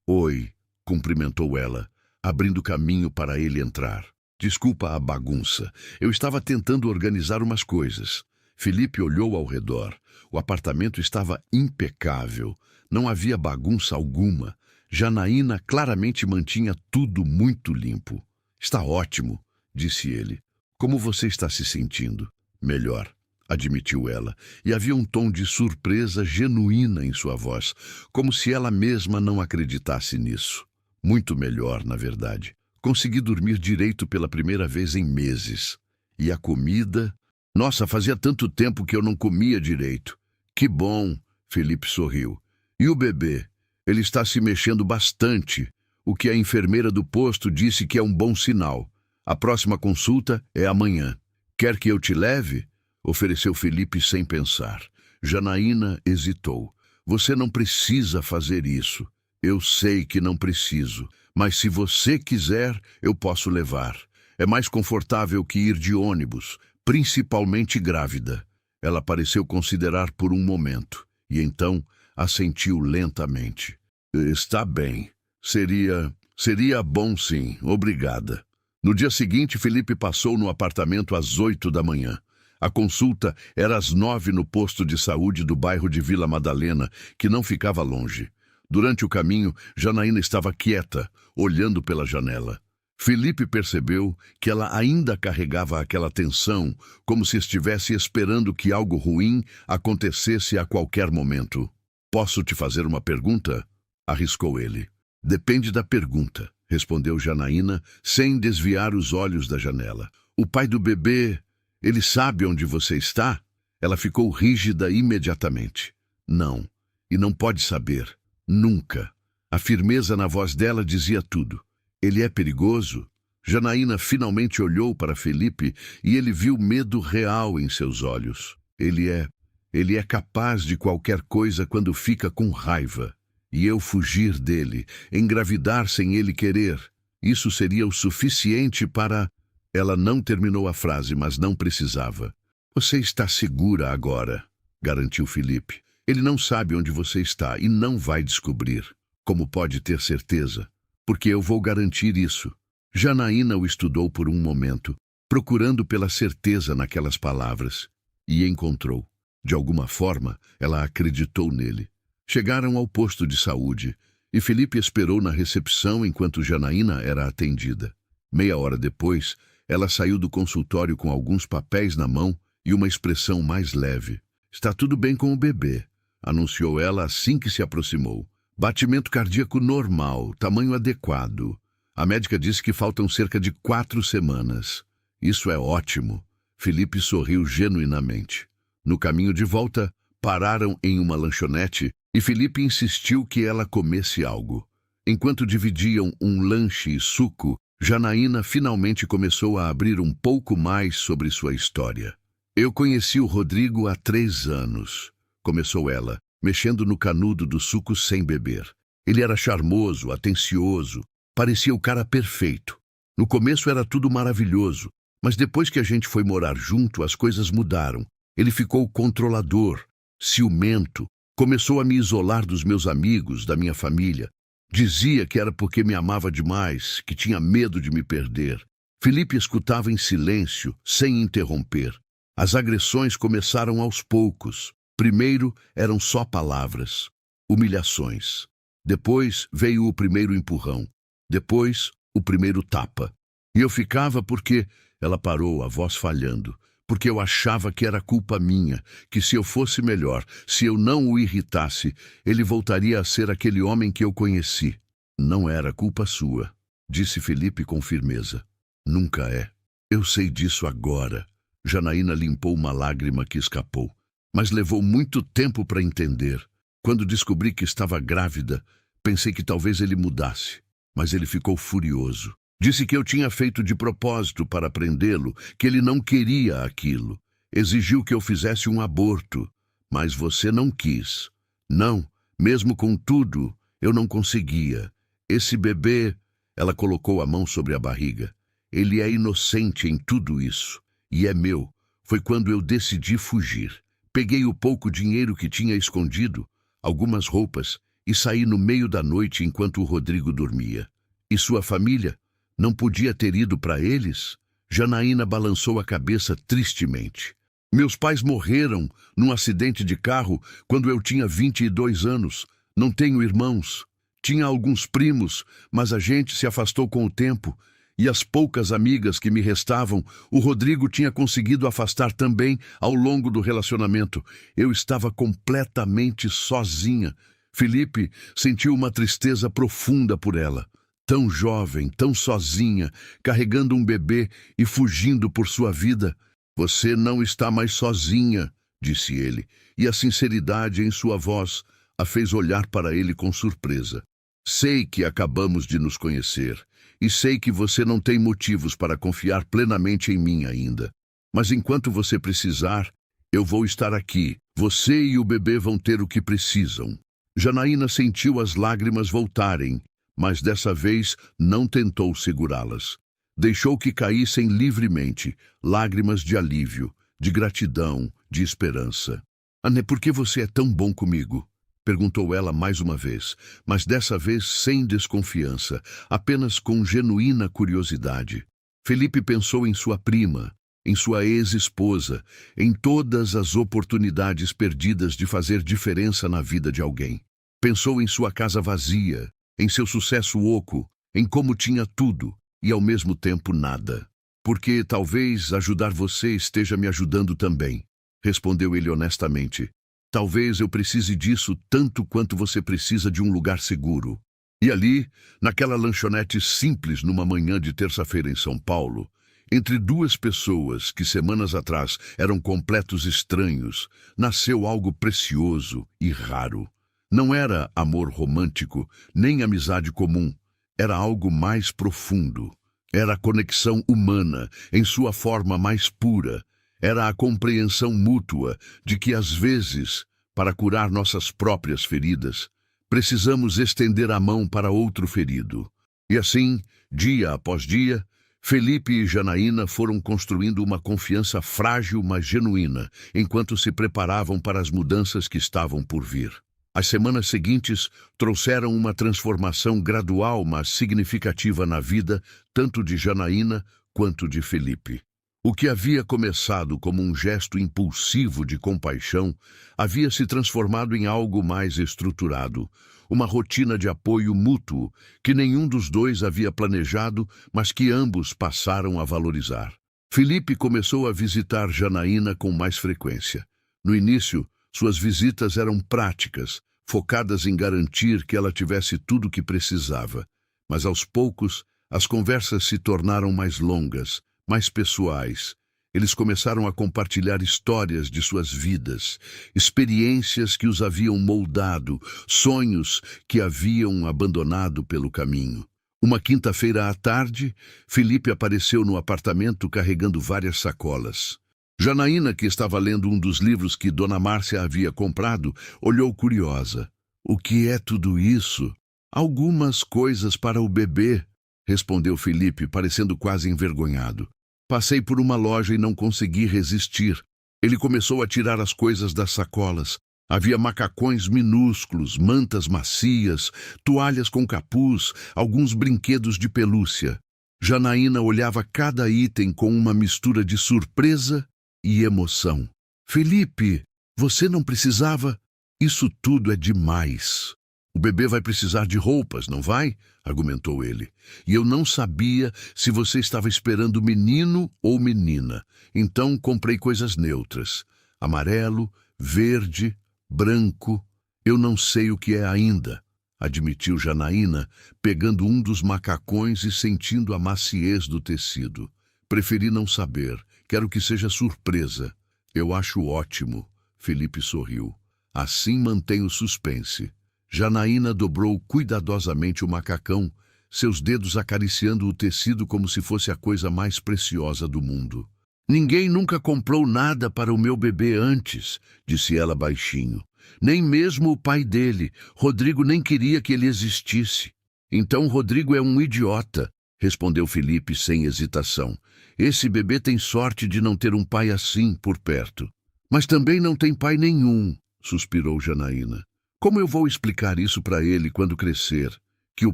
"Oi", cumprimentou ela, abrindo caminho para ele entrar. "Desculpa a bagunça. Eu estava tentando organizar umas coisas." Felipe olhou ao redor. O apartamento estava impecável. Não havia bagunça alguma. Janaína claramente mantinha tudo muito limpo. "Está ótimo", disse ele. "Como você está se sentindo?" "Melhor", admitiu ela, e havia um tom de surpresa genuína em sua voz, como se ela mesma não acreditasse nisso. "Muito melhor, na verdade. Consegui dormir direito pela primeira vez em meses. E a comida? Nossa, fazia tanto tempo que eu não comia direito." "Que bom", Felipe sorriu. "E o bebê? Ele está se mexendo bastante, o que a enfermeira do posto disse que é um bom sinal. A próxima consulta é amanhã." "Quer que eu te leve?" ofereceu Felipe sem pensar. Janaína hesitou. "Você não precisa fazer isso." "Eu sei que não preciso, mas se você quiser, eu posso levar. É mais confortável que ir de ônibus, principalmente grávida." Ela pareceu considerar por um momento, e então assentiu lentamente. "Está bem. Seria bom sim, obrigada." No dia seguinte, Felipe passou no apartamento às 8 da manhã. A consulta era às 9 no posto de saúde do bairro de Vila Madalena, que não ficava longe. Durante o caminho, Janaína estava quieta, olhando pela janela. Felipe percebeu que ela ainda carregava aquela tensão, como se estivesse esperando que algo ruim acontecesse a qualquer momento. "Posso te fazer uma pergunta?" arriscou ele. "Depende da pergunta", respondeu Janaína, sem desviar os olhos da janela. "O pai do bebê, ele sabe onde você está?" Ela ficou rígida imediatamente. "Não, e não pode saber. Nunca." A firmeza na voz dela dizia tudo. "Ele é perigoso?" Janaína finalmente olhou para Felipe e ele viu medo real em seus olhos. Ele é capaz de qualquer coisa quando fica com raiva. E eu fugir dele, engravidar sem ele querer. Isso seria o suficiente para..." Ela não terminou a frase, mas não precisava. "Você está segura agora", garantiu Felipe. "Ele não sabe onde você está e não vai descobrir. Como pode ter certeza? Porque eu vou garantir isso." Janaína o estudou por um momento, procurando pela certeza naquelas palavras, e encontrou. De alguma forma, ela acreditou nele. Chegaram ao posto de saúde, e Felipe esperou na recepção enquanto Janaína era atendida. Meia hora depois, ela saiu do consultório com alguns papéis na mão e uma expressão mais leve. "Está tudo bem com o bebê", anunciou ela assim que se aproximou. "Batimento cardíaco normal, tamanho adequado. A médica disse que faltam cerca de 4 semanas. Isso é ótimo." Felipe sorriu genuinamente. No caminho de volta, pararam em uma lanchonete e Felipe insistiu que ela comesse algo. Enquanto dividiam um lanche e suco, Janaína finalmente começou a abrir um pouco mais sobre sua história. Eu conheci o Rodrigo há 3 anos, começou ela, mexendo no canudo do suco sem beber. Ele era charmoso, atencioso, parecia o cara perfeito. No começo era tudo maravilhoso, mas depois que a gente foi morar junto, as coisas mudaram. Ele ficou controlador, ciumento, começou a me isolar dos meus amigos, da minha família. Dizia que era porque me amava demais, que tinha medo de me perder. Felipe escutava em silêncio, sem interromper. As agressões começaram aos poucos. Primeiro eram só palavras, humilhações. Depois veio o primeiro empurrão. Depois, o primeiro tapa. E eu ficava porque... Ela parou, a voz falhando. Porque eu achava que era culpa minha, que se eu fosse melhor, se eu não o irritasse, ele voltaria a ser aquele homem que eu conheci. Não era culpa sua, disse Felipe com firmeza. Nunca é. Eu sei disso agora. Janaína limpou uma lágrima que escapou. Mas levou muito tempo para entender. Quando descobri que estava grávida, pensei que talvez ele mudasse. Mas ele ficou furioso. Disse que eu tinha feito de propósito para prendê-lo, que ele não queria aquilo. Exigiu que eu fizesse um aborto. Mas você não quis. Não, mesmo com tudo, eu não conseguia. Esse bebê... Ela colocou a mão sobre a barriga. Ele é inocente em tudo isso. E é meu. Foi quando eu decidi fugir. Peguei o pouco dinheiro que tinha escondido, algumas roupas, e saí no meio da noite enquanto o Rodrigo dormia. E sua família? Não podia ter ido para eles? Janaína balançou a cabeça tristemente. Meus pais morreram num acidente de carro quando eu tinha 22 anos. Não tenho irmãos. Tinha alguns primos, mas a gente se afastou com o tempo. E as poucas amigas que me restavam, o Rodrigo tinha conseguido afastar também ao longo do relacionamento. Eu estava completamente sozinha. Felipe sentiu uma tristeza profunda por ela. Tão jovem, tão sozinha, carregando um bebê e fugindo por sua vida. Você não está mais sozinha, disse ele, e a sinceridade em sua voz a fez olhar para ele com surpresa. Sei que acabamos de nos conhecer, e sei que você não tem motivos para confiar plenamente em mim ainda. Mas enquanto você precisar, eu vou estar aqui. Você e o bebê vão ter o que precisam. Janaína sentiu as lágrimas voltarem, mas dessa vez não tentou segurá-las. Deixou que caíssem livremente, lágrimas de alívio, de gratidão, de esperança. Anê, por que você é tão bom comigo? Perguntou ela mais uma vez, mas dessa vez sem desconfiança, apenas com genuína curiosidade. Felipe pensou em sua prima, em sua ex-esposa, em todas as oportunidades perdidas de fazer diferença na vida de alguém. Pensou em sua casa vazia, em seu sucesso oco, em como tinha tudo e ao mesmo tempo nada. Porque talvez ajudar você esteja me ajudando também, respondeu ele honestamente. Talvez eu precise disso tanto quanto você precisa de um lugar seguro. E ali, naquela lanchonete simples numa manhã de terça-feira em São Paulo, entre duas pessoas que semanas atrás eram completos estranhos, nasceu algo precioso e raro. Não era amor romântico, nem amizade comum. Era algo mais profundo. Era a conexão humana, em sua forma mais pura. Era a compreensão mútua de que, às vezes, para curar nossas próprias feridas, precisamos estender a mão para outro ferido. E assim, dia após dia, Felipe e Janaína foram construindo uma confiança frágil, mas genuína, enquanto se preparavam para as mudanças que estavam por vir. As semanas seguintes trouxeram uma transformação gradual, mas significativa na vida, tanto de Janaína quanto de Felipe. O que havia começado como um gesto impulsivo de compaixão havia se transformado em algo mais estruturado, uma rotina de apoio mútuo que nenhum dos dois havia planejado, mas que ambos passaram a valorizar. Felipe começou a visitar Janaína com mais frequência. No início, suas visitas eram práticas, focadas em garantir que ela tivesse tudo o que precisava. Mas aos poucos, as conversas se tornaram mais longas, mais pessoais. Eles começaram a compartilhar histórias de suas vidas, experiências que os haviam moldado, sonhos que haviam abandonado pelo caminho. Uma quinta-feira à tarde, Felipe apareceu no apartamento carregando várias sacolas. Janaína, que estava lendo um dos livros que Dona Márcia havia comprado, olhou curiosa. "O que é tudo isso?" "Algumas coisas para o bebê", respondeu Felipe, parecendo quase envergonhado. "Passei por uma loja e não consegui resistir." Ele começou a tirar as coisas das sacolas. Havia macacões minúsculos, mantas macias, toalhas com capuz, alguns brinquedos de pelúcia. Janaína olhava cada item com uma mistura de surpresa e emoção. "Felipe, você não precisava? Isso tudo é demais." "O bebê vai precisar de roupas, não vai?" argumentou ele. "E eu não sabia se você estava esperando menino ou menina. Então comprei coisas neutras. Amarelo, verde, branco. Eu não sei o que é ainda", admitiu Janaína, pegando um dos macacões e sentindo a maciez do tecido. "Preferi não saber. Quero que seja surpresa." "Eu acho ótimo." Felipe sorriu. "Assim mantém o suspense." Janaína dobrou cuidadosamente o macacão, seus dedos acariciando o tecido como se fosse a coisa mais preciosa do mundo. "Ninguém nunca comprou nada para o meu bebê antes", disse ela baixinho. "Nem mesmo o pai dele. Rodrigo nem queria que ele existisse." "Então Rodrigo é um idiota", respondeu Felipe sem hesitação. "Esse bebê tem sorte de não ter um pai assim por perto." "Mas também não tem pai nenhum", suspirou Janaína. "Como eu vou explicar isso para ele quando crescer? Que o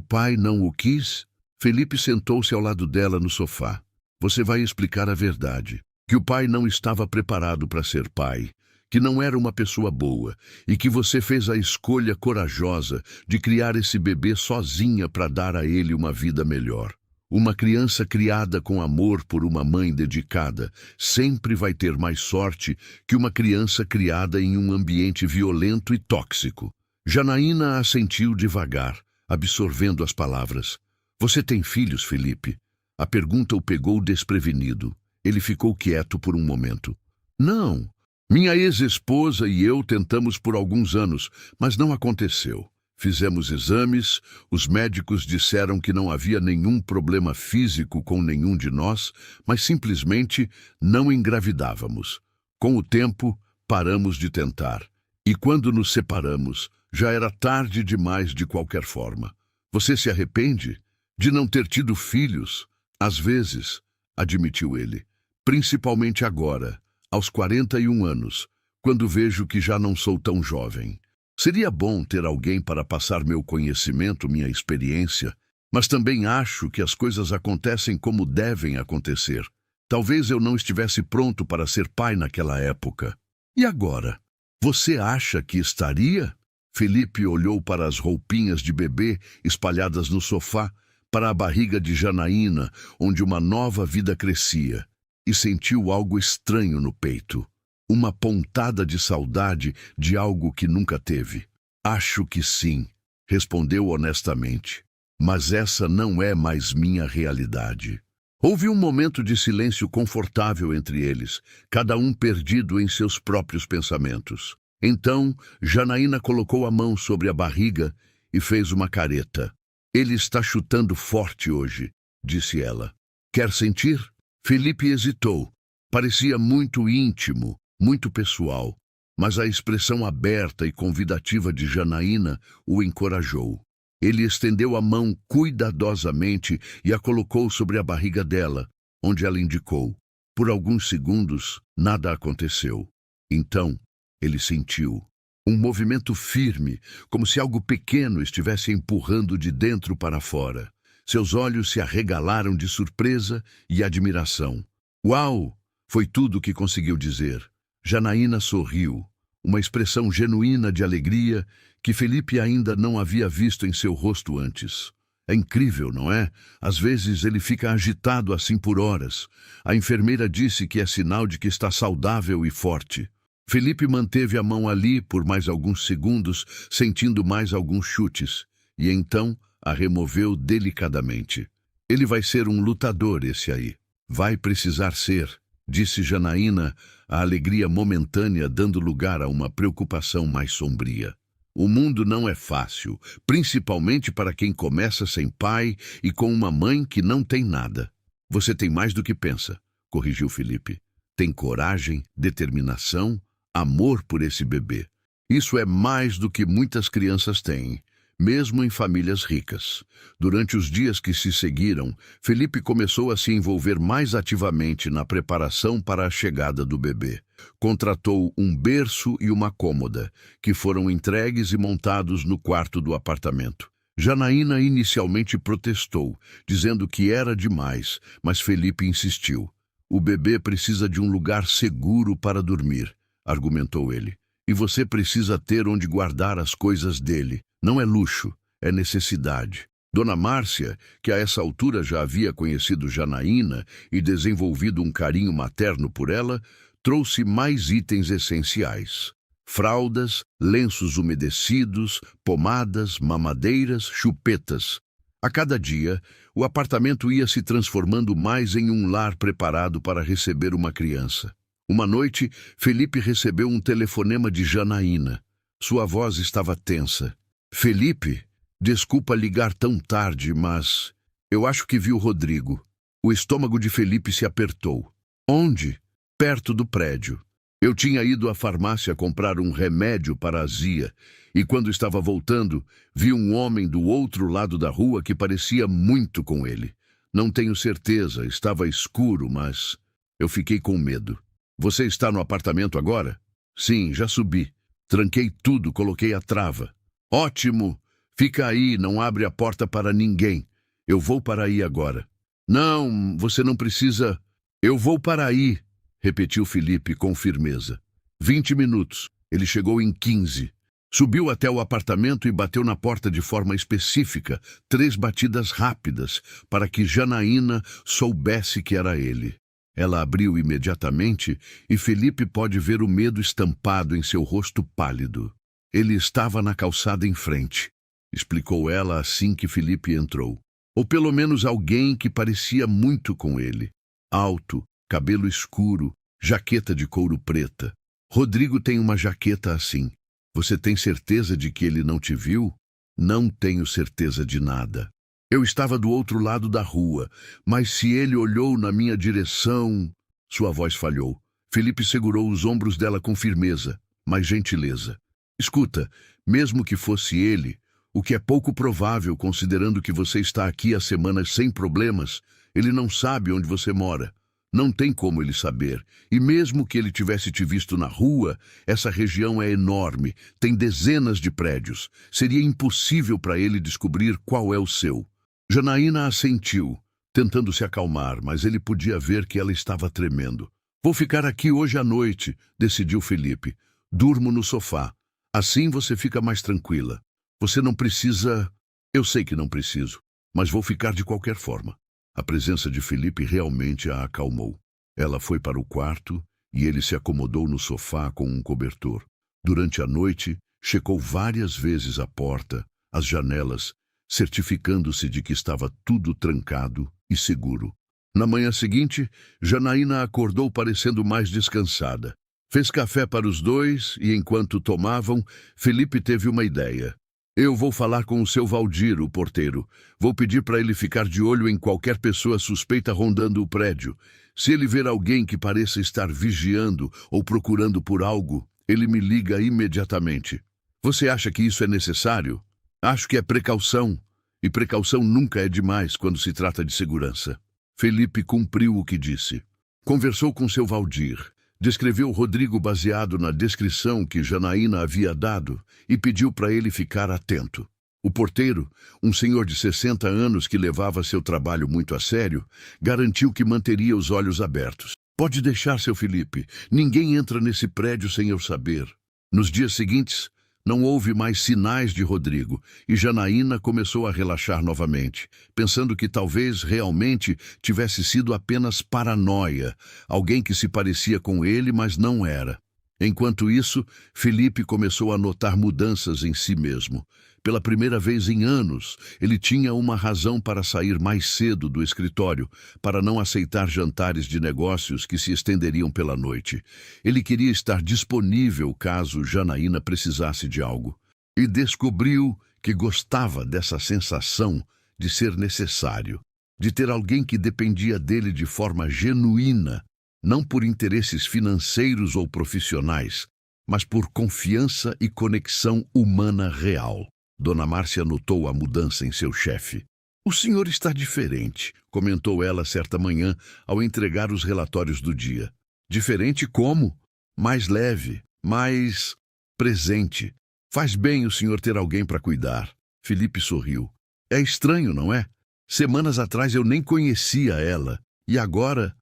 pai não o quis?" Felipe sentou-se ao lado dela no sofá. "Você vai explicar a verdade. Que o pai não estava preparado para ser pai, que não era uma pessoa boa e que você fez a escolha corajosa de criar esse bebê sozinha para dar a ele uma vida melhor. Uma criança criada com amor por uma mãe dedicada sempre vai ter mais sorte que uma criança criada em um ambiente violento e tóxico." Janaína assentiu devagar, absorvendo as palavras. "Você tem filhos, Felipe?" A pergunta o pegou desprevenido. Ele ficou quieto por um momento. "Não. Minha ex-esposa e eu tentamos por alguns anos, mas não aconteceu. Fizemos exames, os médicos disseram que não havia nenhum problema físico com nenhum de nós, mas simplesmente não engravidávamos. Com o tempo, paramos de tentar. E quando nos separamos, já era tarde demais de qualquer forma. Você se arrepende de não ter tido filhos?" "Às vezes", admitiu ele. "Principalmente agora, aos 41 anos, quando vejo que já não sou tão jovem. Seria bom ter alguém para passar meu conhecimento, minha experiência, mas também acho que as coisas acontecem como devem acontecer. Talvez eu não estivesse pronto para ser pai naquela época. E agora? Você acha que estaria?" Felipe olhou para as roupinhas de bebê espalhadas no sofá, para a barriga de Janaína, onde uma nova vida crescia, e sentiu algo estranho no peito. Uma pontada de saudade de algo que nunca teve. "Acho que sim", respondeu honestamente. "Mas essa não é mais minha realidade." Houve um momento de silêncio confortável entre eles, cada um perdido em seus próprios pensamentos. Então, Janaína colocou a mão sobre a barriga e fez uma careta. "Ele está chutando forte hoje", disse ela. "Quer sentir?" Felipe hesitou. Parecia muito íntimo, muito pessoal, mas a expressão aberta e convidativa de Janaína o encorajou. Ele estendeu a mão cuidadosamente e a colocou sobre a barriga dela, onde ela indicou. Por alguns segundos, nada aconteceu. Então, ele sentiu um movimento firme, como se algo pequeno estivesse empurrando de dentro para fora. Seus olhos se arregalaram de surpresa e admiração. "Uau!" foi tudo o que conseguiu dizer. Janaína sorriu, uma expressão genuína de alegria que Felipe ainda não havia visto em seu rosto antes. "É incrível, não é? Às vezes ele fica agitado assim por horas. A enfermeira disse que é sinal de que está saudável e forte." Felipe manteve a mão ali por mais alguns segundos, sentindo mais alguns chutes, e então a removeu delicadamente. "Ele vai ser um lutador, esse aí." "Vai precisar ser", disse Janaína, a alegria momentânea dando lugar a uma preocupação mais sombria. O mundo não é fácil, principalmente para quem começa sem pai e com uma mãe que não tem nada. Você tem mais do que pensa, corrigiu Felipe. Tem coragem, determinação, amor por esse bebê. Isso é mais do que muitas crianças têm, mesmo em famílias ricas. Durante os dias que se seguiram, Felipe começou a se envolver mais ativamente na preparação para a chegada do bebê. Contratou um berço e uma cômoda, que foram entregues e montados no quarto do apartamento. Janaína inicialmente protestou, dizendo que era demais, mas Felipe insistiu. O bebê precisa de um lugar seguro para dormir, argumentou ele. E você precisa ter onde guardar as coisas dele. Não é luxo, é necessidade. Dona Márcia, que a essa altura já havia conhecido Janaína e desenvolvido um carinho materno por ela, trouxe mais itens essenciais. Fraldas, lenços umedecidos, pomadas, mamadeiras, chupetas. A cada dia, o apartamento ia se transformando mais em um lar preparado para receber uma criança. Uma noite, Felipe recebeu um telefonema de Janaína. Sua voz estava tensa. Felipe, desculpa ligar tão tarde, mas eu acho que vi o Rodrigo. O estômago de Felipe se apertou. Onde? Perto do prédio. Eu tinha ido à farmácia comprar um remédio para a azia e quando estava voltando, vi um homem do outro lado da rua que parecia muito com ele. Não tenho certeza, estava escuro, mas eu fiquei com medo. Você está no apartamento agora? Sim, já subi. Tranquei tudo, coloquei a trava. Ótimo! Fica aí, não abre a porta para ninguém. Eu vou para aí agora. Não, você não precisa... Eu vou para aí, repetiu Felipe com firmeza. 20 minutos. Ele chegou em 15. Subiu até o apartamento e bateu na porta de forma específica, 3 batidas rápidas, para que Janaína soubesse que era ele. Ela abriu imediatamente e Felipe pode ver o medo estampado em seu rosto pálido. Ele estava na calçada em frente, explicou ela assim que Felipe entrou. Ou pelo menos alguém que parecia muito com ele. Alto, cabelo escuro, jaqueta de couro preta. Rodrigo tem uma jaqueta assim. Você tem certeza de que ele não te viu? Não tenho certeza de nada. Eu estava do outro lado da rua, mas se ele olhou na minha direção... Sua voz falhou. Felipe segurou os ombros dela com firmeza, mas gentileza. Escuta, mesmo que fosse ele, o que é pouco provável considerando que você está aqui há semanas sem problemas, ele não sabe onde você mora. Não tem como ele saber. E mesmo que ele tivesse te visto na rua, essa região é enorme, tem dezenas de prédios. Seria impossível para ele descobrir qual é o seu. Janaína assentiu, tentando se acalmar, mas ele podia ver que ela estava tremendo. Vou ficar aqui hoje à noite, decidiu Felipe. Durmo no sofá. Assim você fica mais tranquila. Você não precisa... Eu sei que não preciso, mas vou ficar de qualquer forma. A presença de Felipe realmente a acalmou. Ela foi para o quarto e ele se acomodou no sofá com um cobertor. Durante a noite, checou várias vezes a porta, as janelas, certificando-se de que estava tudo trancado e seguro. Na manhã seguinte, Janaína acordou parecendo mais descansada. Fez café para os dois e, enquanto tomavam, Felipe teve uma ideia. Eu vou falar com o seu Valdir, o porteiro. Vou pedir para ele ficar de olho em qualquer pessoa suspeita rondando o prédio. Se ele ver alguém que pareça estar vigiando ou procurando por algo, ele me liga imediatamente. Você acha que isso é necessário? Acho que é precaução. E precaução nunca é demais quando se trata de segurança. Felipe cumpriu o que disse. Conversou com seu Valdir. Descreveu Rodrigo baseado na descrição que Janaína havia dado e pediu para ele ficar atento. O porteiro, um senhor de 60 anos que levava seu trabalho muito a sério, garantiu que manteria os olhos abertos. Pode deixar, seu Felipe. Ninguém entra nesse prédio sem eu saber. Nos dias seguintes, não houve mais sinais de Rodrigo e Janaína começou a relaxar novamente, pensando que talvez realmente tivesse sido apenas paranoia, alguém que se parecia com ele, mas não era. Enquanto isso, Felipe começou a notar mudanças em si mesmo. Pela primeira vez em anos, ele tinha uma razão para sair mais cedo do escritório, para não aceitar jantares de negócios que se estenderiam pela noite. Ele queria estar disponível caso Janaína precisasse de algo. e descobriu que gostava dessa sensação de ser necessário, de ter alguém que dependia dele de forma genuína, não por interesses financeiros ou profissionais, mas por confiança e conexão humana real. Dona Márcia notou a mudança em seu chefe. "O senhor está diferente", comentou ela certa manhã ao entregar os relatórios do dia. "Diferente como? Mais leve, mais presente. Faz bem o senhor ter alguém para cuidar." Felipe sorriu. "É estranho, não é? Semanas atrás eu nem conhecia ela, e agora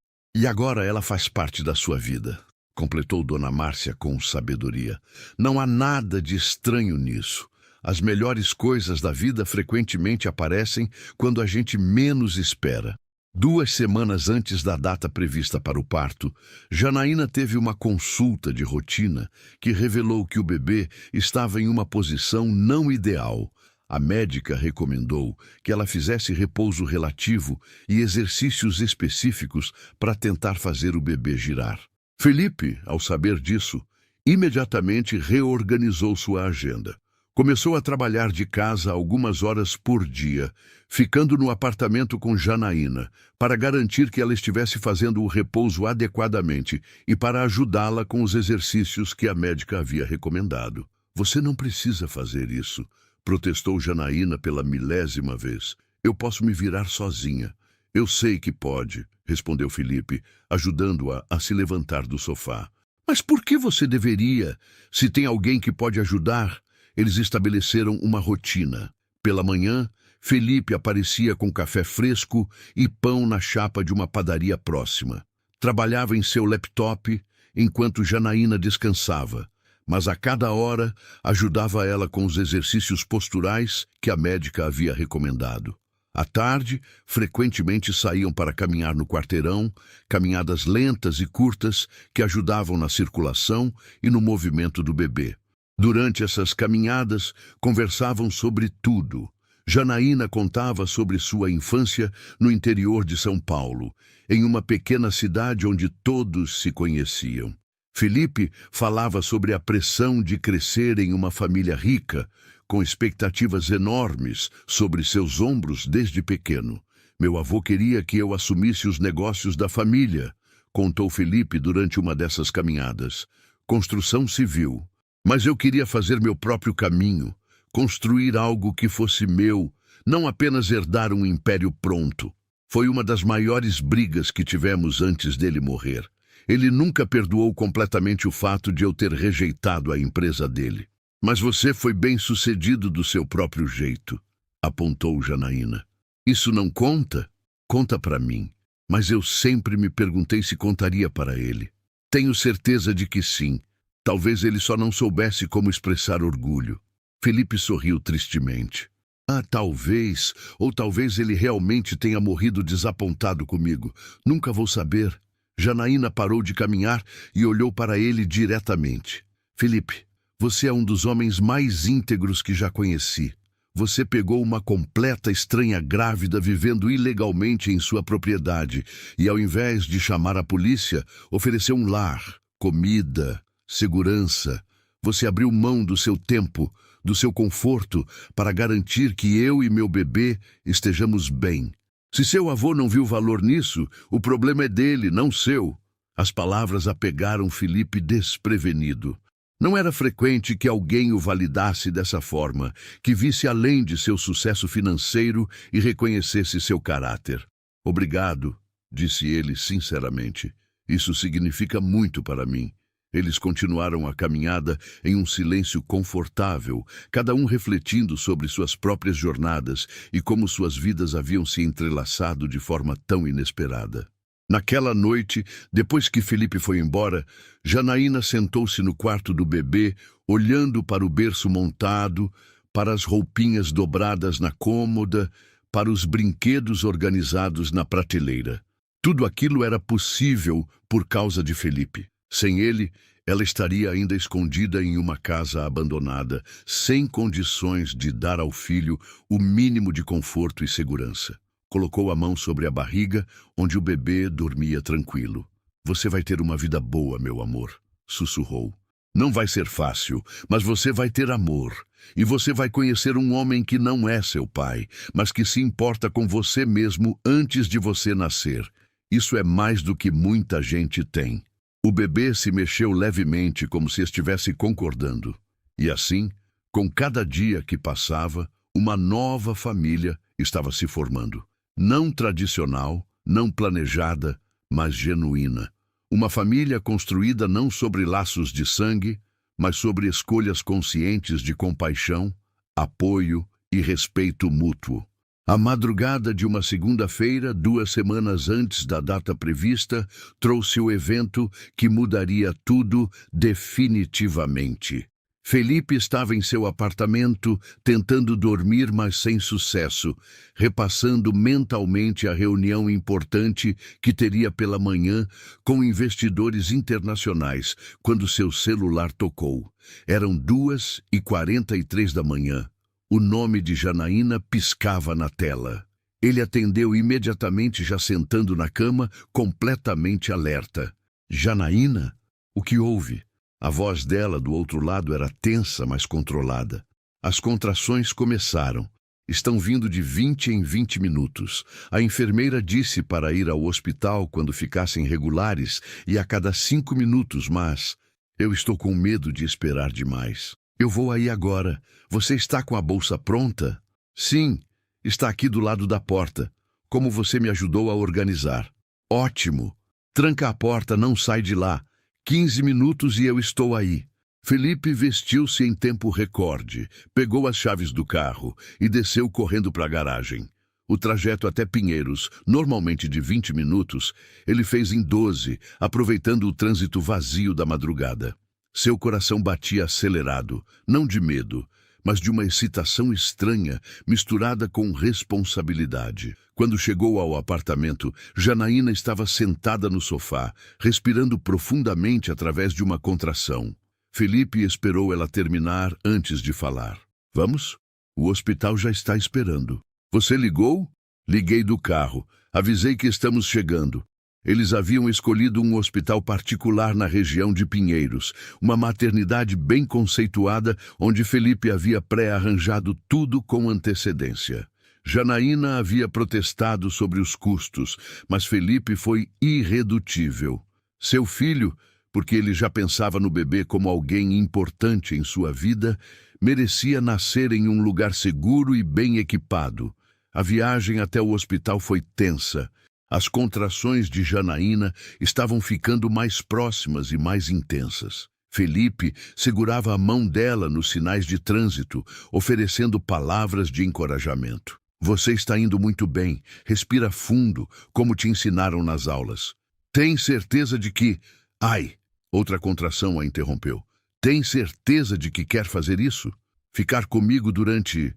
ela faz parte da sua vida", completou Dona Márcia com sabedoria. "Não há nada de estranho nisso. As melhores coisas da vida frequentemente aparecem quando a gente menos espera." 2 semanas antes da data prevista para o parto, Janaína teve uma consulta de rotina que revelou que o bebê estava em uma posição não ideal. A médica recomendou que ela fizesse repouso relativo e exercícios específicos para tentar fazer o bebê girar. Felipe, ao saber disso, imediatamente reorganizou sua agenda. Começou a trabalhar de casa algumas horas por dia, ficando no apartamento com Janaína, para garantir que ela estivesse fazendo o repouso adequadamente e para ajudá-la com os exercícios que a médica havia recomendado. "Você não precisa fazer isso", protestou Janaína pela 1000ª vez. "Eu posso me virar sozinha." "Eu sei que pode", respondeu Felipe, ajudando-a a se levantar do sofá. "Mas por que você deveria, se tem alguém que pode ajudar?" Eles estabeleceram uma rotina. Pela manhã, Felipe aparecia com café fresco e pão na chapa de uma padaria próxima. Trabalhava em seu laptop enquanto Janaína descansava, mas a cada hora ajudava ela com os exercícios posturais que a médica havia recomendado. À tarde, frequentemente saíam para caminhar no quarteirão, caminhadas lentas e curtas que ajudavam na circulação e no movimento do bebê. Durante essas caminhadas, conversavam sobre tudo. Janaína contava sobre sua infância no interior de São Paulo, em uma pequena cidade onde todos se conheciam. Felipe falava sobre a pressão de crescer em uma família rica, com expectativas enormes sobre seus ombros desde pequeno. "Meu avô queria que eu assumisse os negócios da família", contou Felipe durante uma dessas caminhadas. "Construção civil. Mas eu queria fazer meu próprio caminho, construir algo que fosse meu, não apenas herdar um império pronto." Foi uma das maiores brigas que tivemos antes dele morrer. Ele nunca perdoou completamente o fato de eu ter rejeitado a empresa dele. "Mas você foi bem-sucedido do seu próprio jeito", apontou Janaína. "Isso não conta? Conta para mim. Mas eu sempre me perguntei se contaria para ele. Tenho certeza de que sim. Talvez ele só não soubesse como expressar orgulho." Felipe sorriu tristemente. "Ah, talvez, ou talvez ele realmente tenha morrido desapontado comigo. Nunca vou saber." Janaína parou de caminhar e olhou para ele diretamente. "Felipe, você é um dos homens mais íntegros que já conheci. Você pegou uma completa estranha grávida vivendo ilegalmente em sua propriedade e, ao invés de chamar a polícia, ofereceu um lar, comida, segurança. Você abriu mão do seu tempo, do seu conforto, para garantir que eu e meu bebê estejamos bem. Se seu avô não viu valor nisso, o problema é dele, não seu." As palavras a pegaram Felipe desprevenido. Não era frequente que alguém o validasse dessa forma, que visse além de seu sucesso financeiro e reconhecesse seu caráter. "Obrigado", disse ele sinceramente. "Isso significa muito para mim." Eles continuaram a caminhada em um silêncio confortável, cada um refletindo sobre suas próprias jornadas e como suas vidas haviam se entrelaçado de forma tão inesperada. Naquela noite, depois que Felipe foi embora, Janaína sentou-se no quarto do bebê, olhando para o berço montado, para as roupinhas dobradas na cômoda, para os brinquedos organizados na prateleira. Tudo aquilo era possível por causa de Felipe. Sem ele, ela estaria ainda escondida em uma casa abandonada, sem condições de dar ao filho o mínimo de conforto e segurança. Colocou a mão sobre a barriga, onde o bebê dormia tranquilo. "Você vai ter uma vida boa, meu amor", sussurrou. Não vai ser fácil, mas você vai ter amor. E você vai conhecer um homem que não é seu pai, mas que se importa com você mesmo antes de você nascer. Isso é mais do que muita gente tem. O bebê se mexeu levemente como se estivesse concordando. E assim, com cada dia que passava, uma nova família estava se formando. Não tradicional, não planejada, mas genuína. Uma família construída não sobre laços de sangue, mas sobre escolhas conscientes de compaixão, apoio e respeito mútuo. A madrugada de uma segunda-feira, 2 semanas antes da data prevista, trouxe o evento que mudaria tudo definitivamente. Felipe estava em seu apartamento, tentando dormir, mas sem sucesso, repassando mentalmente a reunião importante que teria pela manhã com investidores internacionais, quando seu celular tocou. Eram 2h43 da manhã. O nome de Janaína piscava na tela. Ele atendeu imediatamente, já sentando na cama, completamente alerta. Janaína? O que houve? A voz dela do outro lado era tensa, mas controlada. As contrações começaram. Estão vindo de 20 em 20 minutos. A enfermeira disse para ir ao hospital quando ficassem regulares e a cada 5 minutos, mas eu estou com medo de esperar demais. Eu vou aí agora. Você está com a bolsa pronta? Sim, está aqui do lado da porta, como você me ajudou a organizar. Ótimo. Tranca a porta, não sai de lá. 15 minutos e eu estou aí. Felipe vestiu-se em tempo recorde, pegou as chaves do carro e desceu correndo para a garagem. O trajeto até Pinheiros, normalmente de 20 minutos, ele fez em 12, aproveitando o trânsito vazio da madrugada. Seu coração batia acelerado, não de medo, mas de uma excitação estranha, misturada com responsabilidade. Quando chegou ao apartamento, Janaína estava sentada no sofá, respirando profundamente através de uma contração. Felipe esperou ela terminar antes de falar. Vamos? O hospital já está esperando. Você ligou? Liguei do carro. Avisei que estamos chegando. Eles haviam escolhido um hospital particular na região de Pinheiros, uma maternidade bem conceituada, onde Felipe havia pré-arranjado tudo com antecedência. Janaína havia protestado sobre os custos, mas Felipe foi irredutível. Seu filho, porque ele já pensava no bebê como alguém importante em sua vida, merecia nascer em um lugar seguro e bem equipado. A viagem até o hospital foi tensa. As contrações de Janaína estavam ficando mais próximas e mais intensas. Felipe segurava a mão dela nos sinais de trânsito, oferecendo palavras de encorajamento. Você está indo muito bem. Respira fundo, como te ensinaram nas aulas. Tem certeza de que... Ai! Outra contração a interrompeu. Tem certeza de que quer fazer isso? Ficar comigo durante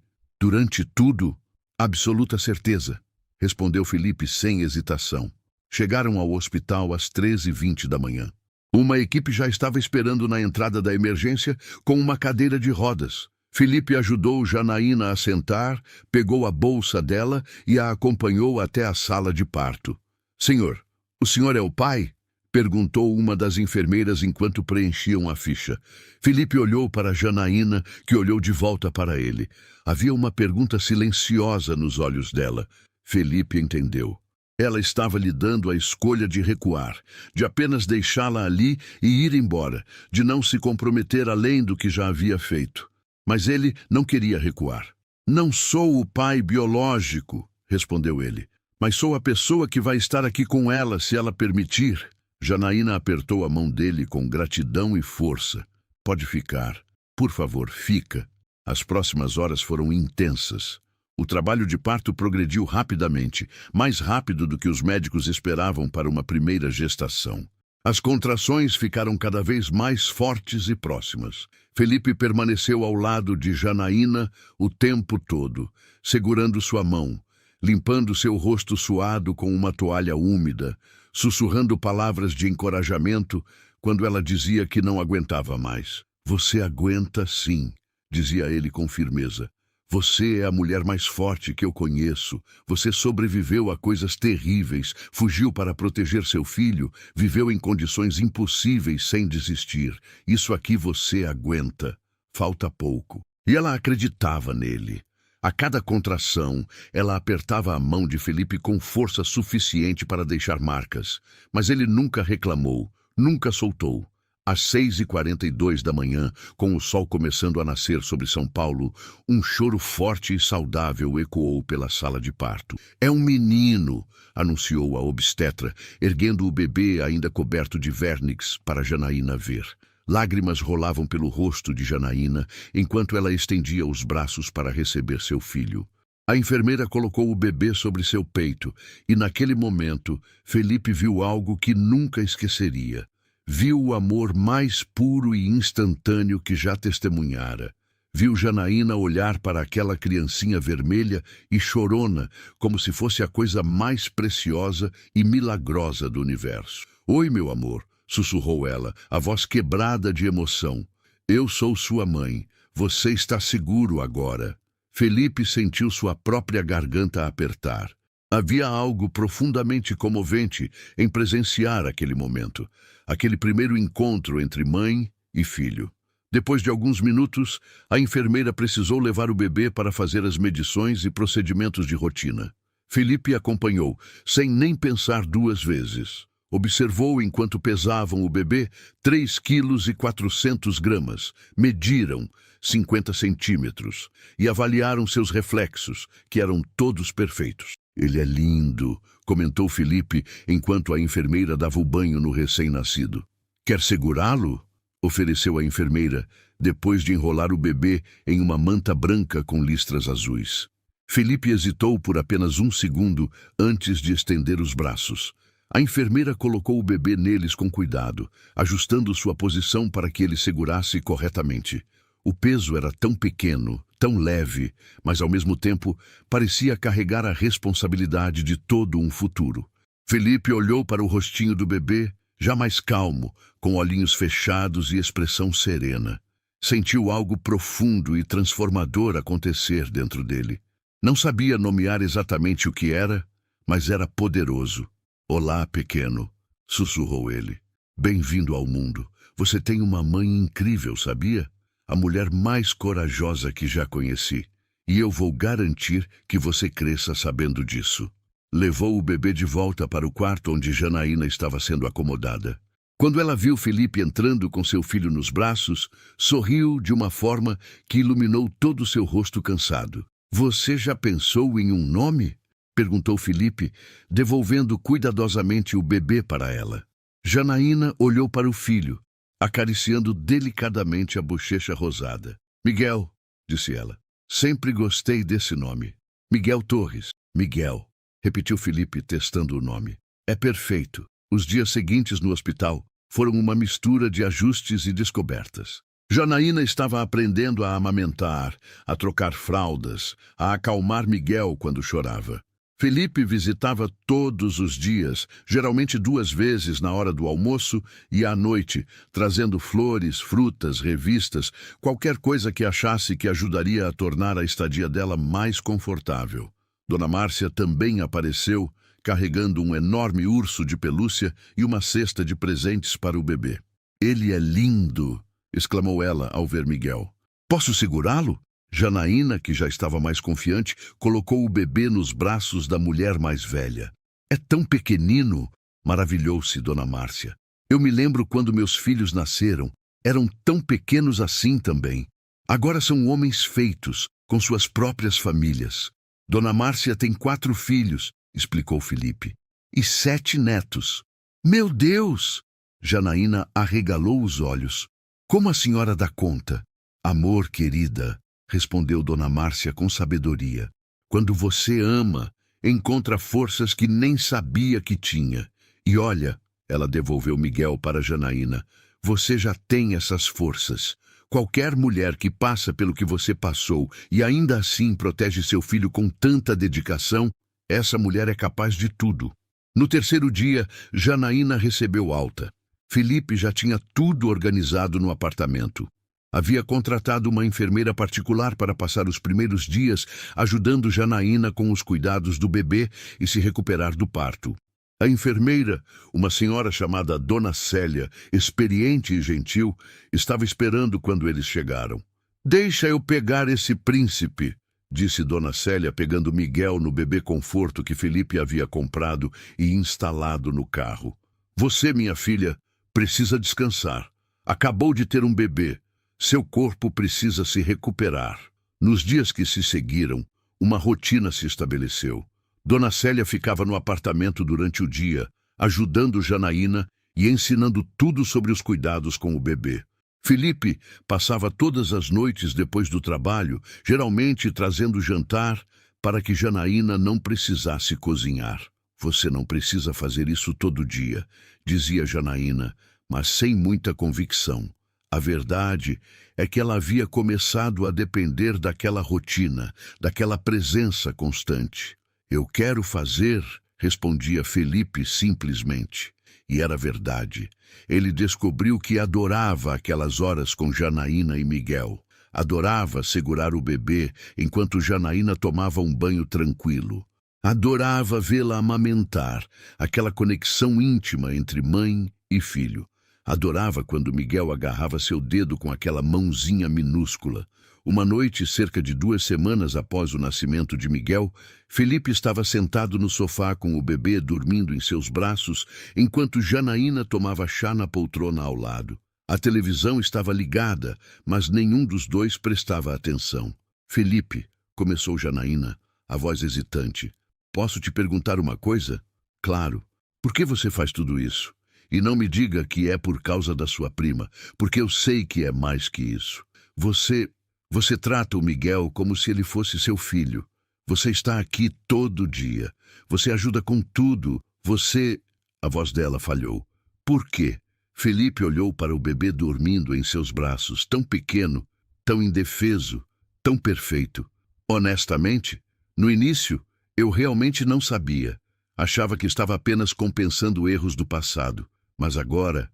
tudo? Absoluta certeza, respondeu Felipe sem hesitação. Chegaram ao hospital às 13h20 da manhã. Uma equipe já estava esperando na entrada da emergência com uma cadeira de rodas. Felipe ajudou Janaína a sentar, pegou a bolsa dela e a acompanhou até a sala de parto. Senhor, o senhor é o pai? Perguntou uma das enfermeiras enquanto preenchiam a ficha. Felipe olhou para Janaína, que olhou de volta para ele. Havia uma pergunta silenciosa nos olhos dela. Felipe entendeu. Ela estava lhe dando a escolha de recuar, de apenas deixá-la ali e ir embora, de não se comprometer além do que já havia feito. Mas ele não queria recuar. Não sou o pai biológico, respondeu ele, mas sou a pessoa que vai estar aqui com ela se ela permitir. Janaína apertou a mão dele com gratidão e força. Pode ficar. Por favor, fica. As próximas horas foram intensas. O trabalho de parto progrediu rapidamente, mais rápido do que os médicos esperavam para uma primeira gestação. As contrações ficaram cada vez mais fortes e próximas. Felipe permaneceu ao lado de Janaína o tempo todo, segurando sua mão, limpando seu rosto suado com uma toalha úmida, sussurrando palavras de encorajamento quando ela dizia que não aguentava mais. Você aguenta sim, dizia ele com firmeza. Você é a mulher mais forte que eu conheço. Você sobreviveu a coisas terríveis, fugiu para proteger seu filho, viveu em condições impossíveis sem desistir. Isso aqui você aguenta. Falta pouco. E ela acreditava nele. A cada contração, ela apertava a mão de Felipe com força suficiente para deixar marcas. Mas ele nunca reclamou, nunca soltou. Às 6h42 da manhã, com o sol começando a nascer sobre São Paulo, um choro forte e saudável ecoou pela sala de parto. "É um menino", anunciou a obstetra, erguendo o bebê ainda coberto de vernix para Janaína ver. Lágrimas rolavam pelo rosto de Janaína, enquanto ela estendia os braços para receber seu filho. A enfermeira colocou o bebê sobre seu peito, e naquele momento, Felipe viu algo que nunca esqueceria. Viu o amor mais puro e instantâneo que já testemunhara. Viu Janaína olhar para aquela criancinha vermelha e chorona, como se fosse a coisa mais preciosa e milagrosa do universo. "Oi, meu amor", sussurrou ela, a voz quebrada de emoção. "Eu sou sua mãe. Você está seguro agora." Felipe sentiu sua própria garganta apertar. Havia algo profundamente comovente em presenciar aquele momento, aquele primeiro encontro entre mãe e filho. Depois de alguns minutos, a enfermeira precisou levar o bebê para fazer as medições e procedimentos de rotina. Felipe acompanhou, sem nem pensar duas vezes. Observou enquanto pesavam o bebê 3,4 kg, mediram 50 centímetros e avaliaram seus reflexos, que eram todos perfeitos. "Ele é lindo", comentou Felipe enquanto a enfermeira dava o banho no recém-nascido. "Quer segurá-lo?", ofereceu a enfermeira, depois de enrolar o bebê em uma manta branca com listras azuis. Felipe hesitou por apenas um segundo antes de estender os braços. A enfermeira colocou o bebê neles com cuidado, ajustando sua posição para que ele segurasse corretamente. O peso era tão pequeno, tão leve, mas ao mesmo tempo parecia carregar a responsabilidade de todo um futuro. Felipe olhou para o rostinho do bebê, já mais calmo, com olhinhos fechados e expressão serena. Sentiu algo profundo e transformador acontecer dentro dele. Não sabia nomear exatamente o que era, mas era poderoso. "Olá, pequeno", sussurrou ele. "Bem-vindo ao mundo. Você tem uma mãe incrível, sabia? A mulher mais corajosa que já conheci. E eu vou garantir que você cresça sabendo disso." Levou o bebê de volta para o quarto onde Janaína estava sendo acomodada. Quando ela viu Felipe entrando com seu filho nos braços, sorriu de uma forma que iluminou todo o seu rosto cansado. "Você já pensou em um nome?", perguntou Felipe, devolvendo cuidadosamente o bebê para ela. Janaína olhou para o filho, acariciando delicadamente a bochecha rosada. "Miguel", disse ela. "Sempre gostei desse nome. Miguel Torres." "Miguel", repetiu Felipe, testando o nome. "É perfeito." Os dias seguintes no hospital foram uma mistura de ajustes e descobertas. Janaína estava aprendendo a amamentar, a trocar fraldas, a acalmar Miguel quando chorava. Felipe visitava todos os dias, geralmente 2 vezes na hora do almoço e à noite, trazendo flores, frutas, revistas, qualquer coisa que achasse que ajudaria a tornar a estadia dela mais confortável. Dona Márcia também apareceu, carregando um enorme urso de pelúcia e uma cesta de presentes para o bebê. "Ele é lindo", exclamou ela ao ver Miguel. "Posso segurá-lo?" Janaína, que já estava mais confiante, colocou o bebê nos braços da mulher mais velha. "É tão pequenino", maravilhou-se Dona Márcia. "Eu me lembro quando meus filhos nasceram. Eram tão pequenos assim também. Agora são homens feitos, com suas próprias famílias. Dona Márcia tem 4 filhos", explicou Felipe, "e 7 netos." "Meu Deus!" Janaína arregalou os olhos. "Como a senhora dá conta?" "Amor, querida", respondeu Dona Márcia com sabedoria. "Quando você ama, encontra forças que nem sabia que tinha. E olha", ela devolveu Miguel para Janaína, "você já tem essas forças. Qualquer mulher que passa pelo que você passou e ainda assim protege seu filho com tanta dedicação, essa mulher é capaz de tudo." No terceiro dia, Janaína recebeu alta. Felipe já tinha tudo organizado no apartamento. Havia contratado uma enfermeira particular para passar os primeiros dias ajudando Janaína com os cuidados do bebê e se recuperar do parto. A enfermeira, uma senhora chamada Dona Célia, experiente e gentil, estava esperando quando eles chegaram. "Deixa eu pegar esse príncipe", disse Dona Célia, pegando Miguel no bebê conforto que Felipe havia comprado e instalado no carro. "Você, minha filha, precisa descansar. Acabou de ter um bebê. Seu corpo precisa se recuperar." Nos dias que se seguiram, uma rotina se estabeleceu. Dona Célia ficava no apartamento durante o dia, ajudando Janaína e ensinando tudo sobre os cuidados com o bebê. Felipe passava todas as noites depois do trabalho, geralmente trazendo jantar para que Janaína não precisasse cozinhar. "Você não precisa fazer isso todo dia", dizia Janaína, mas sem muita convicção. A verdade é que ela havia começado a depender daquela rotina, daquela presença constante. "Eu quero fazer", respondia Felipe simplesmente. E era verdade. Ele descobriu que adorava aquelas horas com Janaína e Miguel. Adorava segurar o bebê enquanto Janaína tomava um banho tranquilo. Adorava vê-la amamentar, aquela conexão íntima entre mãe e filho. Adorava quando Miguel agarrava seu dedo com aquela mãozinha minúscula. Uma noite, cerca de 2 semanas após o nascimento de Miguel, Felipe estava sentado no sofá com o bebê dormindo em seus braços, enquanto Janaína tomava chá na poltrona ao lado. A televisão estava ligada, mas nenhum dos dois prestava atenção. "Felipe", começou Janaína, a voz hesitante, "posso te perguntar uma coisa?" "Claro. Por que você faz tudo isso? E não me diga que é por causa da sua prima, porque eu sei que é mais que isso. Você trata o Miguel como se ele fosse seu filho. Você está aqui todo dia. Você ajuda com tudo. Você..." A voz dela falhou. "Por quê?" Felipe olhou para o bebê dormindo em seus braços, tão pequeno, tão indefeso, tão perfeito. "Honestamente, no início, eu realmente não sabia. Achava que estava apenas compensando erros do passado. Mas agora..."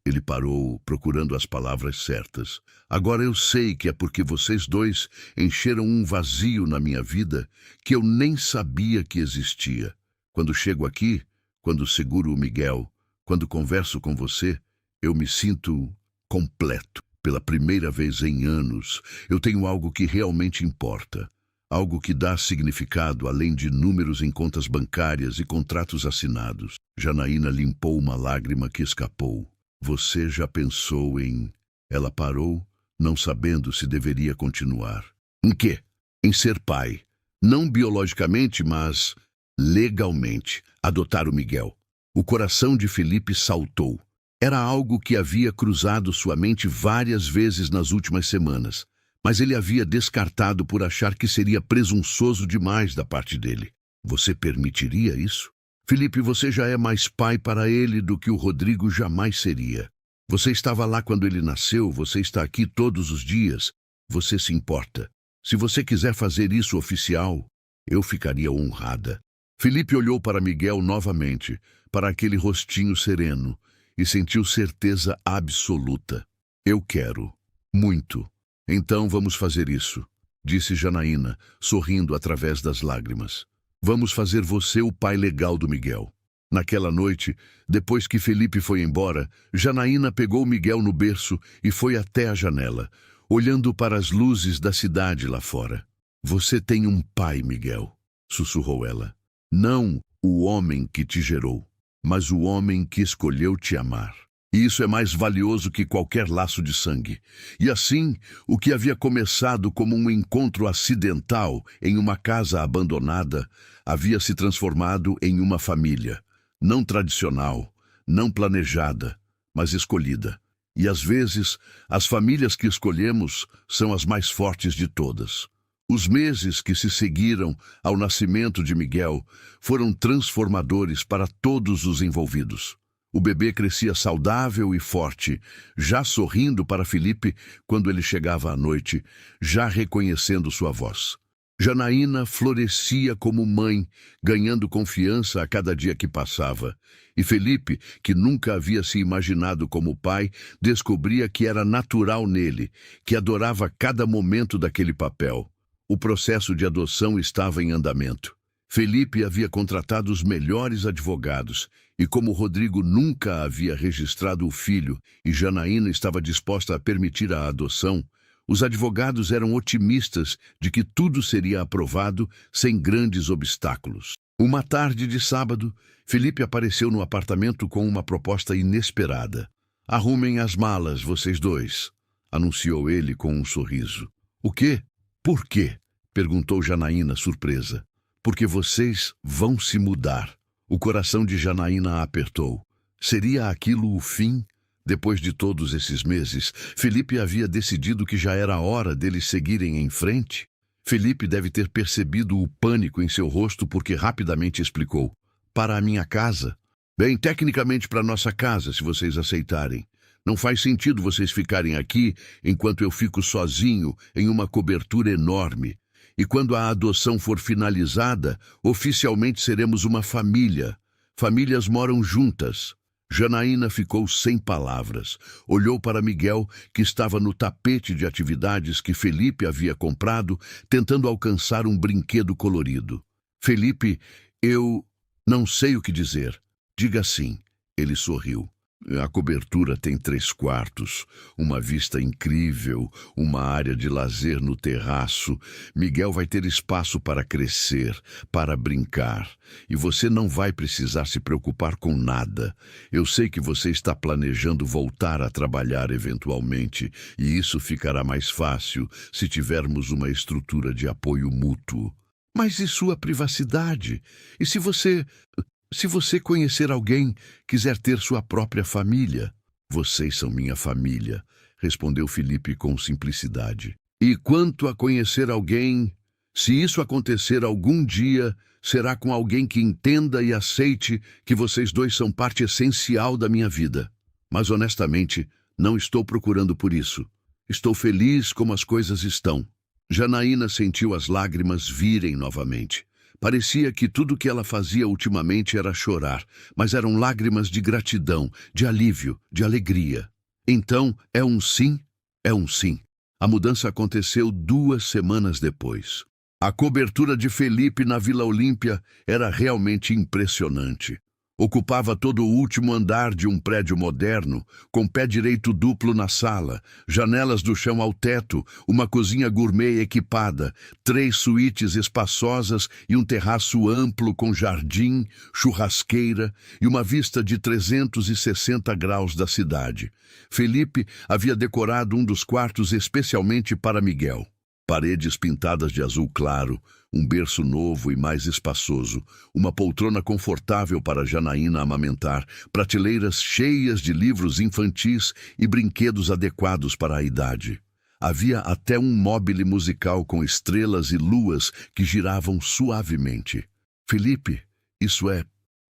Ele parou, procurando as palavras certas. "Agora eu sei que é porque vocês dois encheram um vazio na minha vida que eu nem sabia que existia. Quando chego aqui, quando seguro o Miguel, quando converso com você, eu me sinto completo. Pela primeira vez em anos, eu tenho algo que realmente importa. Algo que dá significado além de números em contas bancárias e contratos assinados." Janaína limpou uma lágrima que escapou. "Você já pensou em..." Ela parou, não sabendo se deveria continuar. "Em quê?" "Em ser pai. Não biologicamente, mas legalmente. Adotar o Miguel." O coração de Felipe saltou. Era algo que havia cruzado sua mente várias vezes nas últimas semanas, mas ele havia descartado por achar que seria presunçoso demais da parte dele. "Você permitiria isso?" "Felipe, você já é mais pai para ele do que o Rodrigo jamais seria. Você estava lá quando ele nasceu, você está aqui todos os dias. Você se importa. Se você quiser fazer isso oficial, eu ficaria honrada." Felipe olhou para Miguel novamente, para aquele rostinho sereno, e sentiu certeza absoluta. "Eu quero. Muito. Então vamos fazer isso", disse Janaína, sorrindo através das lágrimas. "Vamos fazer você o pai legal do Miguel." Naquela noite, depois que Felipe foi embora, Janaína pegou Miguel no berço e foi até a janela, olhando para as luzes da cidade lá fora. "Você tem um pai, Miguel", sussurrou ela. "Não o homem que te gerou, mas o homem que escolheu te amar. E isso é mais valioso que qualquer laço de sangue." E assim, o que havia começado como um encontro acidental em uma casa abandonada, havia se transformado em uma família. Não tradicional, não planejada, mas escolhida. E às vezes, as famílias que escolhemos são as mais fortes de todas. Os meses que se seguiram ao nascimento de Miguel foram transformadores para todos os envolvidos. O bebê crescia saudável e forte, já sorrindo para Felipe quando ele chegava à noite, já reconhecendo sua voz. Janaína florescia como mãe, ganhando confiança a cada dia que passava. E Felipe, que nunca havia se imaginado como pai, descobria que era natural nele, que adorava cada momento daquele papel. O processo de adoção estava em andamento. Felipe havia contratado os melhores advogados, e como Rodrigo nunca havia registrado o filho e Janaína estava disposta a permitir a adoção, os advogados eram otimistas de que tudo seria aprovado sem grandes obstáculos. Uma tarde de sábado, Felipe apareceu no apartamento com uma proposta inesperada. "Arrumem as malas, vocês dois", anunciou ele com um sorriso. "O quê? Por quê?", perguntou Janaína, surpresa. "Porque vocês vão se mudar." O coração de Janaína apertou. Seria aquilo o fim? Depois de todos esses meses, Felipe havia decidido que já era hora deles seguirem em frente. Felipe deve ter percebido o pânico em seu rosto porque rapidamente explicou. "Para a minha casa?" "Bem, tecnicamente para nossa casa, se vocês aceitarem. Não faz sentido vocês ficarem aqui enquanto eu fico sozinho em uma cobertura enorme. E quando a adoção for finalizada, oficialmente seremos uma família. Famílias moram juntas." Janaína ficou sem palavras. Olhou para Miguel, que estava no tapete de atividades que Felipe havia comprado, tentando alcançar um brinquedo colorido. "Felipe, eu não sei o que dizer." "Diga sim." Ele sorriu. "A cobertura tem 3 quartos, uma vista incrível, uma área de lazer no terraço. Miguel vai ter espaço para crescer, para brincar. E você não vai precisar se preocupar com nada. Eu sei que você está planejando voltar a trabalhar eventualmente, e isso ficará mais fácil se tivermos uma estrutura de apoio mútuo." "Mas e sua privacidade? E se você conhecer alguém, quiser ter sua própria família?" "Vocês são minha família", respondeu Felipe com simplicidade. "E quanto a conhecer alguém, se isso acontecer algum dia, será com alguém que entenda e aceite que vocês dois são parte essencial da minha vida. Mas honestamente, não estou procurando por isso. Estou feliz como as coisas estão." Janaína sentiu as lágrimas virem novamente. Parecia que tudo que ela fazia ultimamente era chorar, mas eram lágrimas de gratidão, de alívio, de alegria. "Então, é um sim?" "É um sim." A mudança aconteceu 2 semanas depois. A cobertura de Felipe na Vila Olímpia era realmente impressionante. Ocupava todo o último andar de um prédio moderno, com pé direito duplo na sala, janelas do chão ao teto, uma cozinha gourmet equipada, 3 suítes espaçosas e um terraço amplo com jardim, churrasqueira e uma vista de 360 graus da cidade. Felipe havia decorado um dos quartos especialmente para Miguel. Paredes pintadas de azul claro, um berço novo e mais espaçoso, uma poltrona confortável para Janaína amamentar, prateleiras cheias de livros infantis e brinquedos adequados para a idade. Havia até um mobile musical com estrelas e luas que giravam suavemente. "Felipe, isso é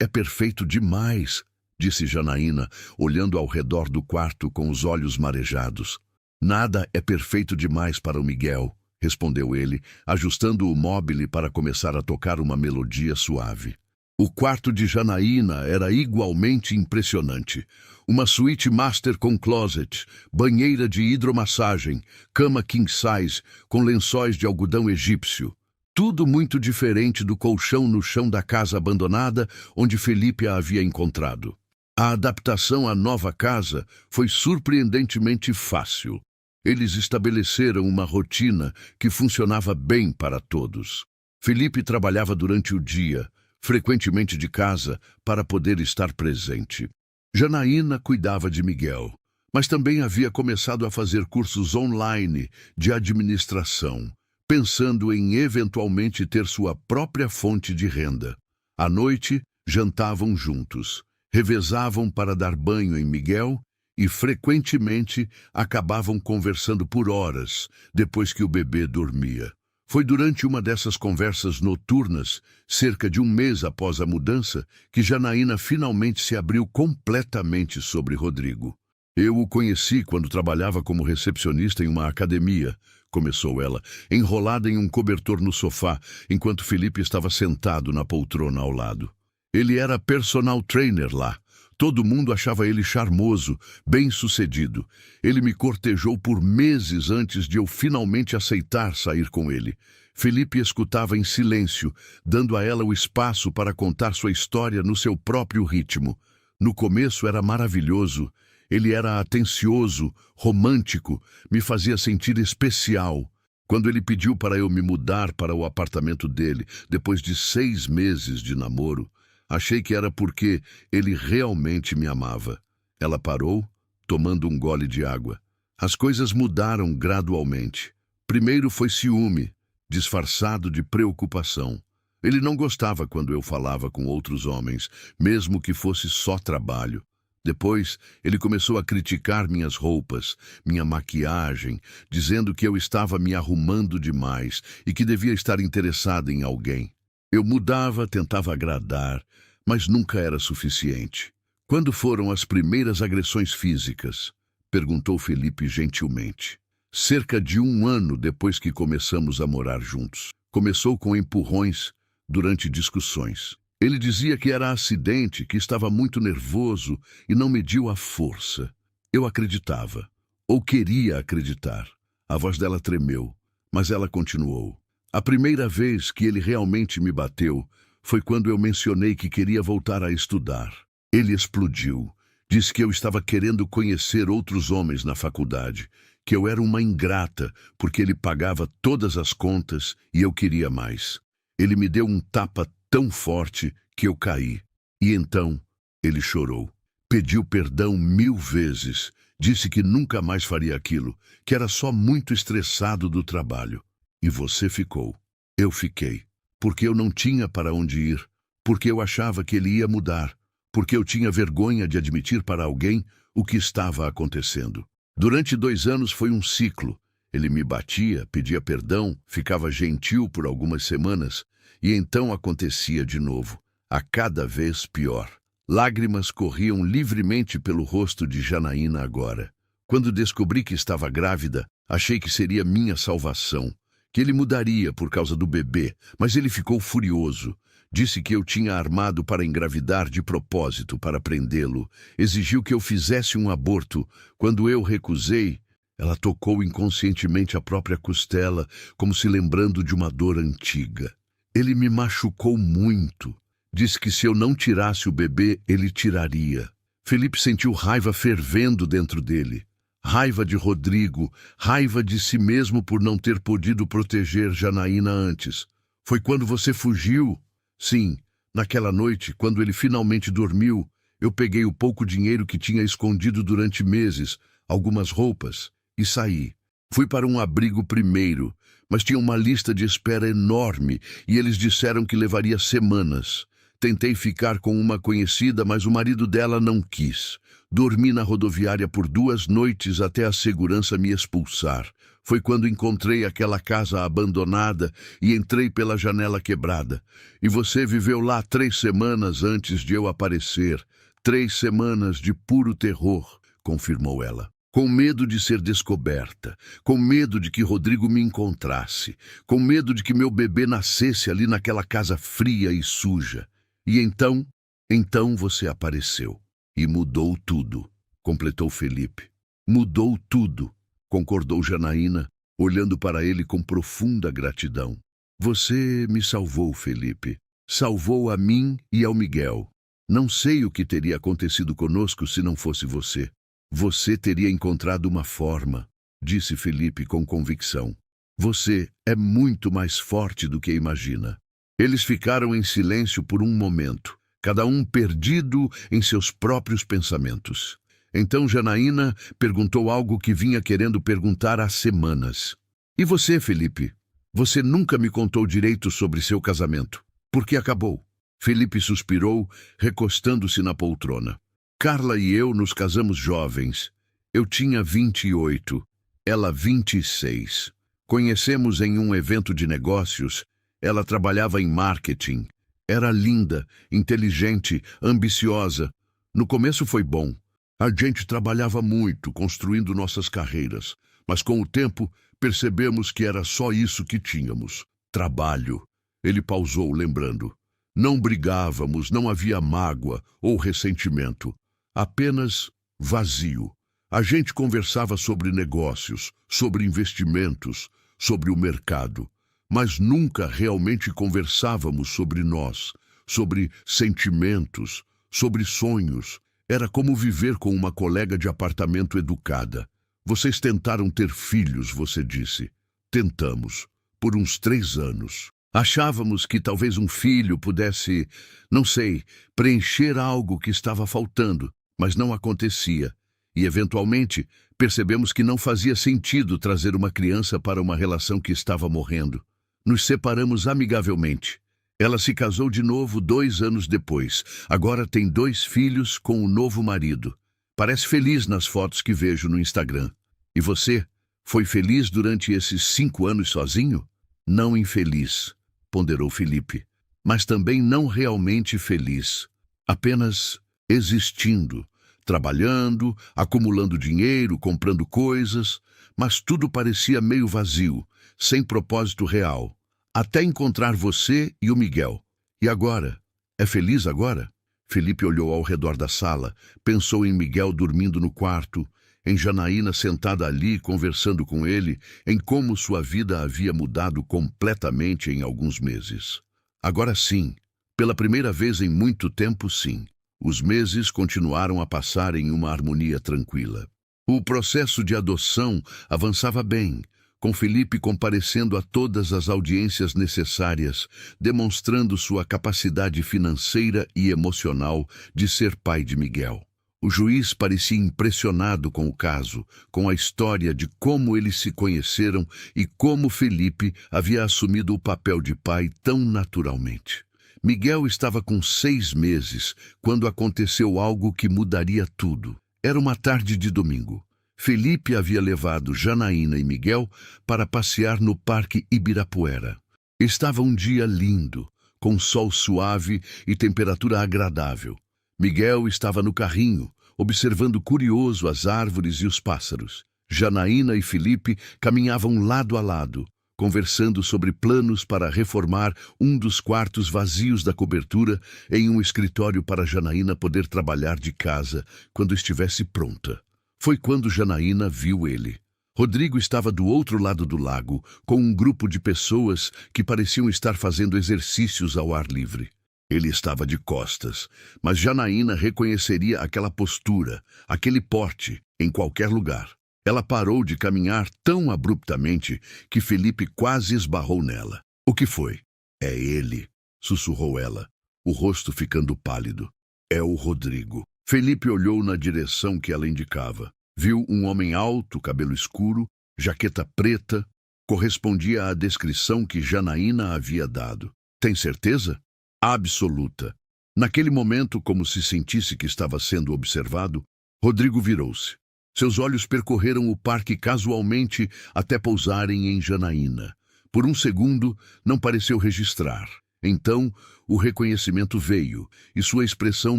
perfeito demais", disse Janaína, olhando ao redor do quarto com os olhos marejados. "Nada é perfeito demais para o Miguel", respondeu ele, ajustando o móbile para começar a tocar uma melodia suave. O quarto de Janaína era igualmente impressionante. Uma suíte master com closet, banheira de hidromassagem, cama king size com lençóis de algodão egípcio. Tudo muito diferente do colchão no chão da casa abandonada onde Felipe a havia encontrado. A adaptação à nova casa foi surpreendentemente fácil. Eles estabeleceram uma rotina que funcionava bem para todos. Felipe trabalhava durante o dia, frequentemente de casa, para poder estar presente. Janaína cuidava de Miguel, mas também havia começado a fazer cursos online de administração, pensando em eventualmente ter sua própria fonte de renda. À noite, jantavam juntos, revezavam para dar banho em Miguel e, frequentemente, acabavam conversando por horas depois que o bebê dormia. Foi durante uma dessas conversas noturnas, cerca de um mês após a mudança, que Janaína finalmente se abriu completamente sobre Rodrigo. "Eu o conheci quando trabalhava como recepcionista em uma academia", começou ela, enrolada em um cobertor no sofá, enquanto Felipe estava sentado na poltrona ao lado. Ele era personal trainer lá. Todo mundo achava ele charmoso, bem-sucedido. Ele me cortejou por meses antes de eu finalmente aceitar sair com ele. Felipe escutava em silêncio, dando a ela o espaço para contar sua história no seu próprio ritmo. No começo era maravilhoso. Ele era atencioso, romântico, me fazia sentir especial. Quando ele pediu para eu me mudar para o apartamento dele, depois de 6 meses de namoro, achei que era porque ele realmente me amava. Ela parou, tomando um gole de água. As coisas mudaram gradualmente. Primeiro foi ciúme, disfarçado de preocupação. Ele não gostava quando eu falava com outros homens, mesmo que fosse só trabalho. Depois, ele começou a criticar minhas roupas, minha maquiagem, dizendo que eu estava me arrumando demais e que devia estar interessada em alguém. Eu mudava, tentava agradar, mas nunca era suficiente. Quando foram as primeiras agressões físicas? Perguntou Felipe gentilmente. Cerca de 1 ano depois que começamos a morar juntos. Começou com empurrões durante discussões. Ele dizia que era acidente, que estava muito nervoso e não mediu a força. Eu acreditava, ou queria acreditar. A voz dela tremeu, mas ela continuou. A primeira vez que ele realmente me bateu foi quando eu mencionei que queria voltar a estudar. Ele explodiu. Disse que eu estava querendo conhecer outros homens na faculdade, que eu era uma ingrata porque ele pagava todas as contas e eu queria mais. Ele me deu um tapa tão forte que eu caí. E então ele chorou. Pediu perdão 1000 vezes. Disse que nunca mais faria aquilo, que era só muito estressado do trabalho. E você ficou. Eu fiquei. Porque eu não tinha para onde ir. Porque eu achava que ele ia mudar. Porque eu tinha vergonha de admitir para alguém o que estava acontecendo. Durante 2 anos foi um ciclo. Ele me batia, pedia perdão, ficava gentil por algumas semanas, e então acontecia de novo, a cada vez pior. Lágrimas corriam livremente pelo rosto de Janaína agora. Quando descobri que estava grávida, achei que seria minha salvação, que ele mudaria por causa do bebê, mas ele ficou furioso. Disse que eu tinha armado para engravidar de propósito para prendê-lo. Exigiu que eu fizesse um aborto. Quando eu recusei, ela tocou inconscientemente a própria costela, como se lembrando de uma dor antiga. Ele me machucou muito. Disse que se eu não tirasse o bebê, ele tiraria. Felipe sentiu raiva fervendo dentro dele. Raiva de Rodrigo, raiva de si mesmo por não ter podido proteger Janaína antes. Foi quando você fugiu? Sim, naquela noite, quando ele finalmente dormiu, eu peguei o pouco dinheiro que tinha escondido durante meses, algumas roupas, e saí. Fui para um abrigo primeiro, mas tinha uma lista de espera enorme e eles disseram que levaria semanas. Tentei ficar com uma conhecida, mas o marido dela não quis. Dormi na rodoviária por 2 noites até a segurança me expulsar. Foi quando encontrei aquela casa abandonada e entrei pela janela quebrada. E você viveu lá 3 semanas antes de eu aparecer. 3 semanas de puro terror, confirmou ela. Com medo de ser descoberta, com medo de que Rodrigo me encontrasse, com medo de que meu bebê nascesse ali naquela casa fria e suja. E então você apareceu. E mudou tudo, completou Felipe. Mudou tudo, concordou Janaína, olhando para ele com profunda gratidão. Você me salvou, Felipe. Salvou a mim e ao Miguel. Não sei o que teria acontecido conosco se não fosse você. Você teria encontrado uma forma, disse Felipe com convicção. Você é muito mais forte do que imagina. Eles ficaram em silêncio por um momento, cada um perdido em seus próprios pensamentos. Então Janaína perguntou algo que vinha querendo perguntar há semanas. E você, Felipe? Você nunca me contou direito sobre seu casamento. Por que acabou? Felipe suspirou, recostando-se na poltrona. Carla e eu nos casamos jovens. Eu tinha 28, ela 26. Conhecemos em um evento de negócios. Ela trabalhava em marketing. Era linda, inteligente, ambiciosa. No começo foi bom. A gente trabalhava muito, construindo nossas carreiras. Mas com o tempo, percebemos que era só isso que tínhamos: trabalho. Ele pausou, lembrando. Não brigávamos, não havia mágoa ou ressentimento. Apenas vazio. A gente conversava sobre negócios, sobre investimentos, sobre o mercado. Mas nunca realmente conversávamos sobre nós, sobre sentimentos, sobre sonhos. Era como viver com uma colega de apartamento educada. Vocês tentaram ter filhos, você disse. Tentamos, por uns 3 anos. Achávamos que talvez um filho pudesse, não sei, preencher algo que estava faltando, mas não acontecia. E, eventualmente, percebemos que não fazia sentido trazer uma criança para uma relação que estava morrendo. Nos separamos amigavelmente. Ela se casou de novo 2 anos depois. Agora tem 2 filhos com um novo marido. Parece feliz nas fotos que vejo no Instagram. E você? Foi feliz durante esses 5 anos sozinho? Não infeliz, ponderou Felipe, mas também não realmente feliz. Apenas existindo, trabalhando, acumulando dinheiro, comprando coisas, mas tudo parecia meio vazio, sem propósito real. Até encontrar você e o Miguel. E agora? É feliz agora? Felipe olhou ao redor da sala, pensou em Miguel dormindo no quarto, em Janaína sentada ali conversando com ele, em como sua vida havia mudado completamente em alguns meses. Agora sim, pela primeira vez em muito tempo, sim. Os meses continuaram a passar em uma harmonia tranquila. O processo de adoção avançava bem, com Felipe comparecendo a todas as audiências necessárias, demonstrando sua capacidade financeira e emocional de ser pai de Miguel. O juiz parecia impressionado com o caso, com a história de como eles se conheceram e como Felipe havia assumido o papel de pai tão naturalmente. Miguel estava com 6 meses quando aconteceu algo que mudaria tudo. Era uma tarde de domingo. Felipe havia levado Janaína e Miguel para passear no Parque Ibirapuera. Estava um dia lindo, com sol suave e temperatura agradável. Miguel estava no carrinho, observando curioso as árvores e os pássaros. Janaína e Felipe caminhavam lado a lado, conversando sobre planos para reformar um dos quartos vazios da cobertura em um escritório para Janaína poder trabalhar de casa quando estivesse pronta. Foi quando Janaína viu ele. Rodrigo estava do outro lado do lago, com um grupo de pessoas que pareciam estar fazendo exercícios ao ar livre. Ele estava de costas, mas Janaína reconheceria aquela postura, aquele porte, em qualquer lugar. Ela parou de caminhar tão abruptamente que Felipe quase esbarrou nela. O que foi? É ele, sussurrou ela, o rosto ficando pálido. É o Rodrigo. Felipe olhou na direção que ela indicava. Viu um homem alto, cabelo escuro, jaqueta preta. Correspondia à descrição que Janaína havia dado. Tem certeza? Absoluta. Naquele momento, como se sentisse que estava sendo observado, Rodrigo virou-se. Seus olhos percorreram o parque casualmente até pousarem em Janaína. Por um segundo, não pareceu registrar. Então, o reconhecimento veio e sua expressão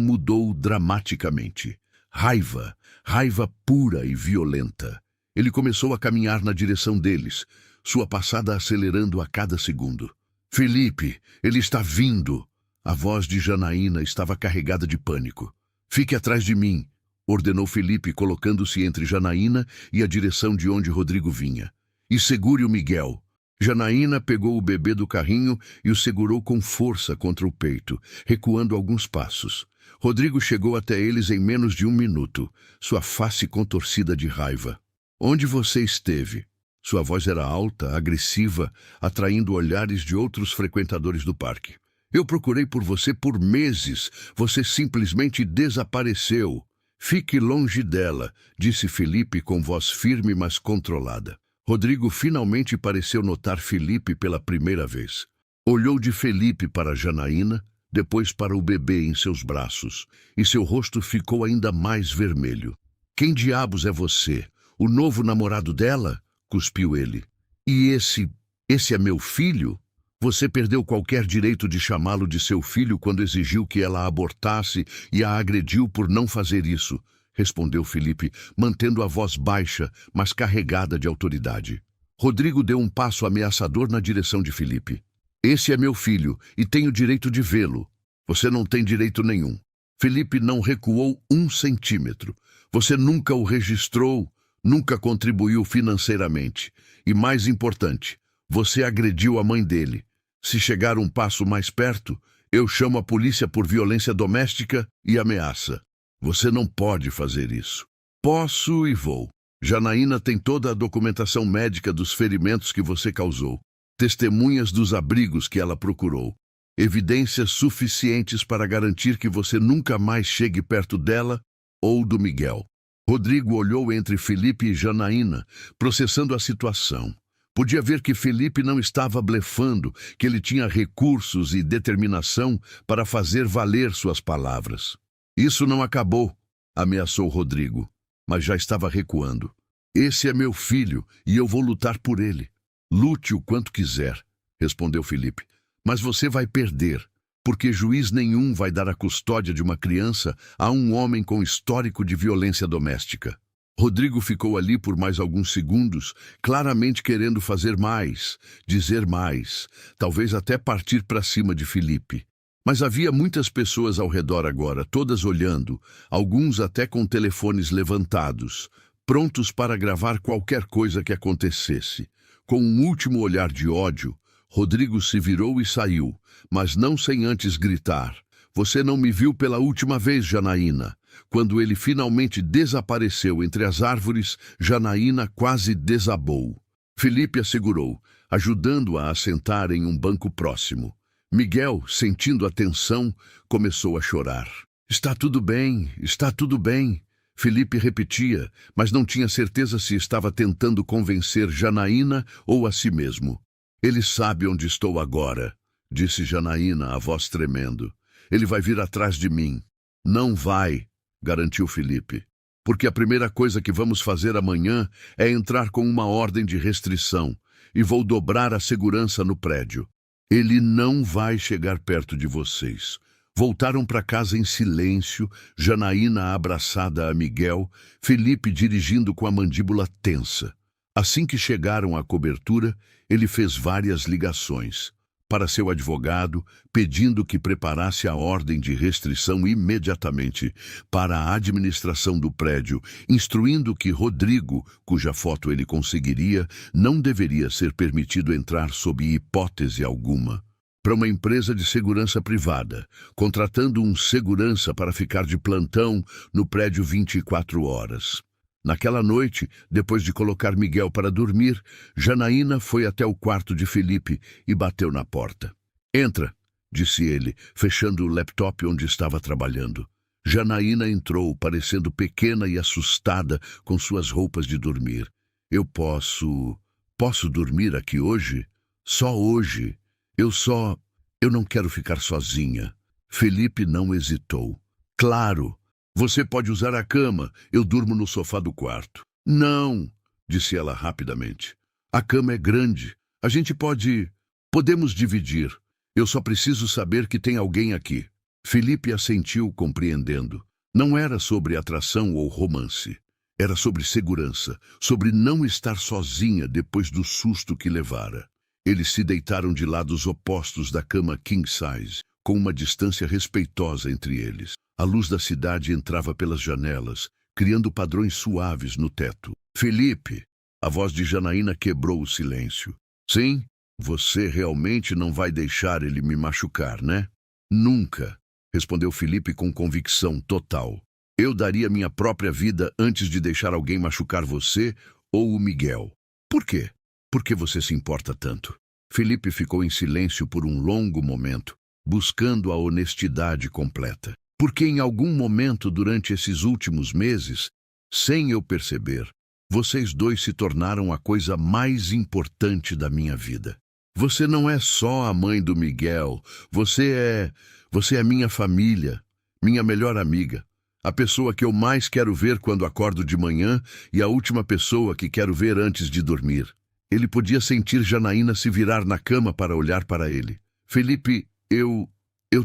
mudou dramaticamente. Raiva, raiva pura e violenta. Ele começou a caminhar na direção deles, sua passada acelerando a cada segundo. Felipe, ele está vindo! A voz de Janaína estava carregada de pânico. Fique atrás de mim, ordenou Felipe, colocando-se entre Janaína e a direção de onde Rodrigo vinha. E segure o Miguel. Janaína pegou o bebê do carrinho e o segurou com força contra o peito, recuando alguns passos. Rodrigo chegou até eles em menos de 1 minuto, sua face contorcida de raiva. Onde você esteve? Sua voz era alta, agressiva, atraindo olhares de outros frequentadores do parque. Eu procurei por você por meses. Você simplesmente desapareceu. Fique longe dela, disse Felipe com voz firme, mas controlada. Rodrigo finalmente pareceu notar Felipe pela primeira vez. Olhou de Felipe para Janaína, depois para o bebê em seus braços, e seu rosto ficou ainda mais vermelho. Quem diabos é você? O novo namorado dela? Cuspiu ele. E esse é meu filho? Você perdeu qualquer direito de chamá-lo de seu filho quando exigiu que ela abortasse e a agrediu por não fazer isso, respondeu Felipe, mantendo a voz baixa, mas carregada de autoridade. Rodrigo deu um passo ameaçador na direção de Felipe. Esse é meu filho e tenho direito de vê-lo. Você não tem direito nenhum. Felipe não recuou 1 centímetro. Você nunca o registrou, nunca contribuiu financeiramente. E mais importante, você agrediu a mãe dele. Se chegar um passo mais perto, eu chamo a polícia por violência doméstica e ameaça. Você não pode fazer isso. Posso e vou. Janaína tem toda a documentação médica dos ferimentos que você causou, testemunhas dos abrigos que ela procurou, evidências suficientes para garantir que você nunca mais chegue perto dela ou do Miguel. Rodrigo olhou entre Felipe e Janaína, processando a situação. Podia ver que Felipe não estava blefando, que ele tinha recursos e determinação para fazer valer suas palavras. Isso não acabou, ameaçou Rodrigo, mas já estava recuando. Esse é meu filho e eu vou lutar por ele. Lute o quanto quiser, respondeu Felipe, mas você vai perder, porque juiz nenhum vai dar a custódia de uma criança a um homem com histórico de violência doméstica. Rodrigo ficou ali por mais alguns segundos, claramente querendo fazer mais, dizer mais, talvez até partir para cima de Felipe. Mas havia muitas pessoas ao redor agora, todas olhando, alguns até com telefones levantados, prontos para gravar qualquer coisa que acontecesse. Com um último olhar de ódio, Rodrigo se virou e saiu, mas não sem antes gritar: "Você não me viu pela última vez, Janaína." Quando ele finalmente desapareceu entre as árvores, Janaína quase desabou. Felipe a segurou, ajudando-a a sentar em um banco próximo. Miguel, sentindo a tensão, começou a chorar. Está tudo bem, está tudo bem." Felipe repetia, mas não tinha certeza se estava tentando convencer Janaína ou a si mesmo. "Ele sabe onde estou agora", disse Janaína, a voz tremendo. "Ele vai vir atrás de mim." "Não vai", garantiu Felipe, "porque a primeira coisa que vamos fazer amanhã é entrar com uma ordem de restrição e vou dobrar a segurança no prédio. Ele não vai chegar perto de vocês." Voltaram para casa em silêncio, Janaína abraçada a Miguel, Felipe dirigindo com a mandíbula tensa. Assim que chegaram à cobertura, ele fez várias ligações para seu advogado, pedindo que preparasse a ordem de restrição imediatamente para a administração do prédio, instruindo que Rodrigo, cuja foto ele conseguiria, não deveria ser permitido entrar sob hipótese alguma. Para uma empresa de segurança privada, contratando um segurança para ficar de plantão no prédio 24 horas. Naquela noite, depois de colocar Miguel para dormir, Janaína foi até o quarto de Felipe e bateu na porta. "Entra", disse ele, fechando o laptop onde estava trabalhando. Janaína entrou, parecendo pequena e assustada com suas roupas de dormir. "Eu posso dormir aqui hoje? Só hoje. Eu não quero ficar sozinha." Felipe não hesitou. "Claro, você pode usar a cama, eu durmo no sofá do quarto." "Não", disse ela rapidamente. "A cama é grande, podemos dividir. Eu só preciso saber que tem alguém aqui." Felipe assentiu, compreendendo. Não era sobre atração ou romance. Era sobre segurança, sobre não estar sozinha depois do susto que levara. Eles se deitaram de lados opostos da cama king size, com uma distância respeitosa entre eles. A luz da cidade entrava pelas janelas, criando padrões suaves no teto. "Felipe", a voz de Janaína quebrou o silêncio. "Sim, você realmente não vai deixar ele me machucar, né?" "Nunca", respondeu Felipe com convicção total. "Eu daria minha própria vida antes de deixar alguém machucar você ou o Miguel." "Por quê? Por que você se importa tanto?" Felipe ficou em silêncio por um longo momento, buscando a honestidade completa. "Porque em algum momento durante esses últimos meses, sem eu perceber, vocês dois se tornaram a coisa mais importante da minha vida. Você não é só a mãe do Miguel, você é minha família, minha melhor amiga, a pessoa que eu mais quero ver quando acordo de manhã e a última pessoa que quero ver antes de dormir." Ele podia sentir Janaína se virar na cama para olhar para ele. "Felipe, eu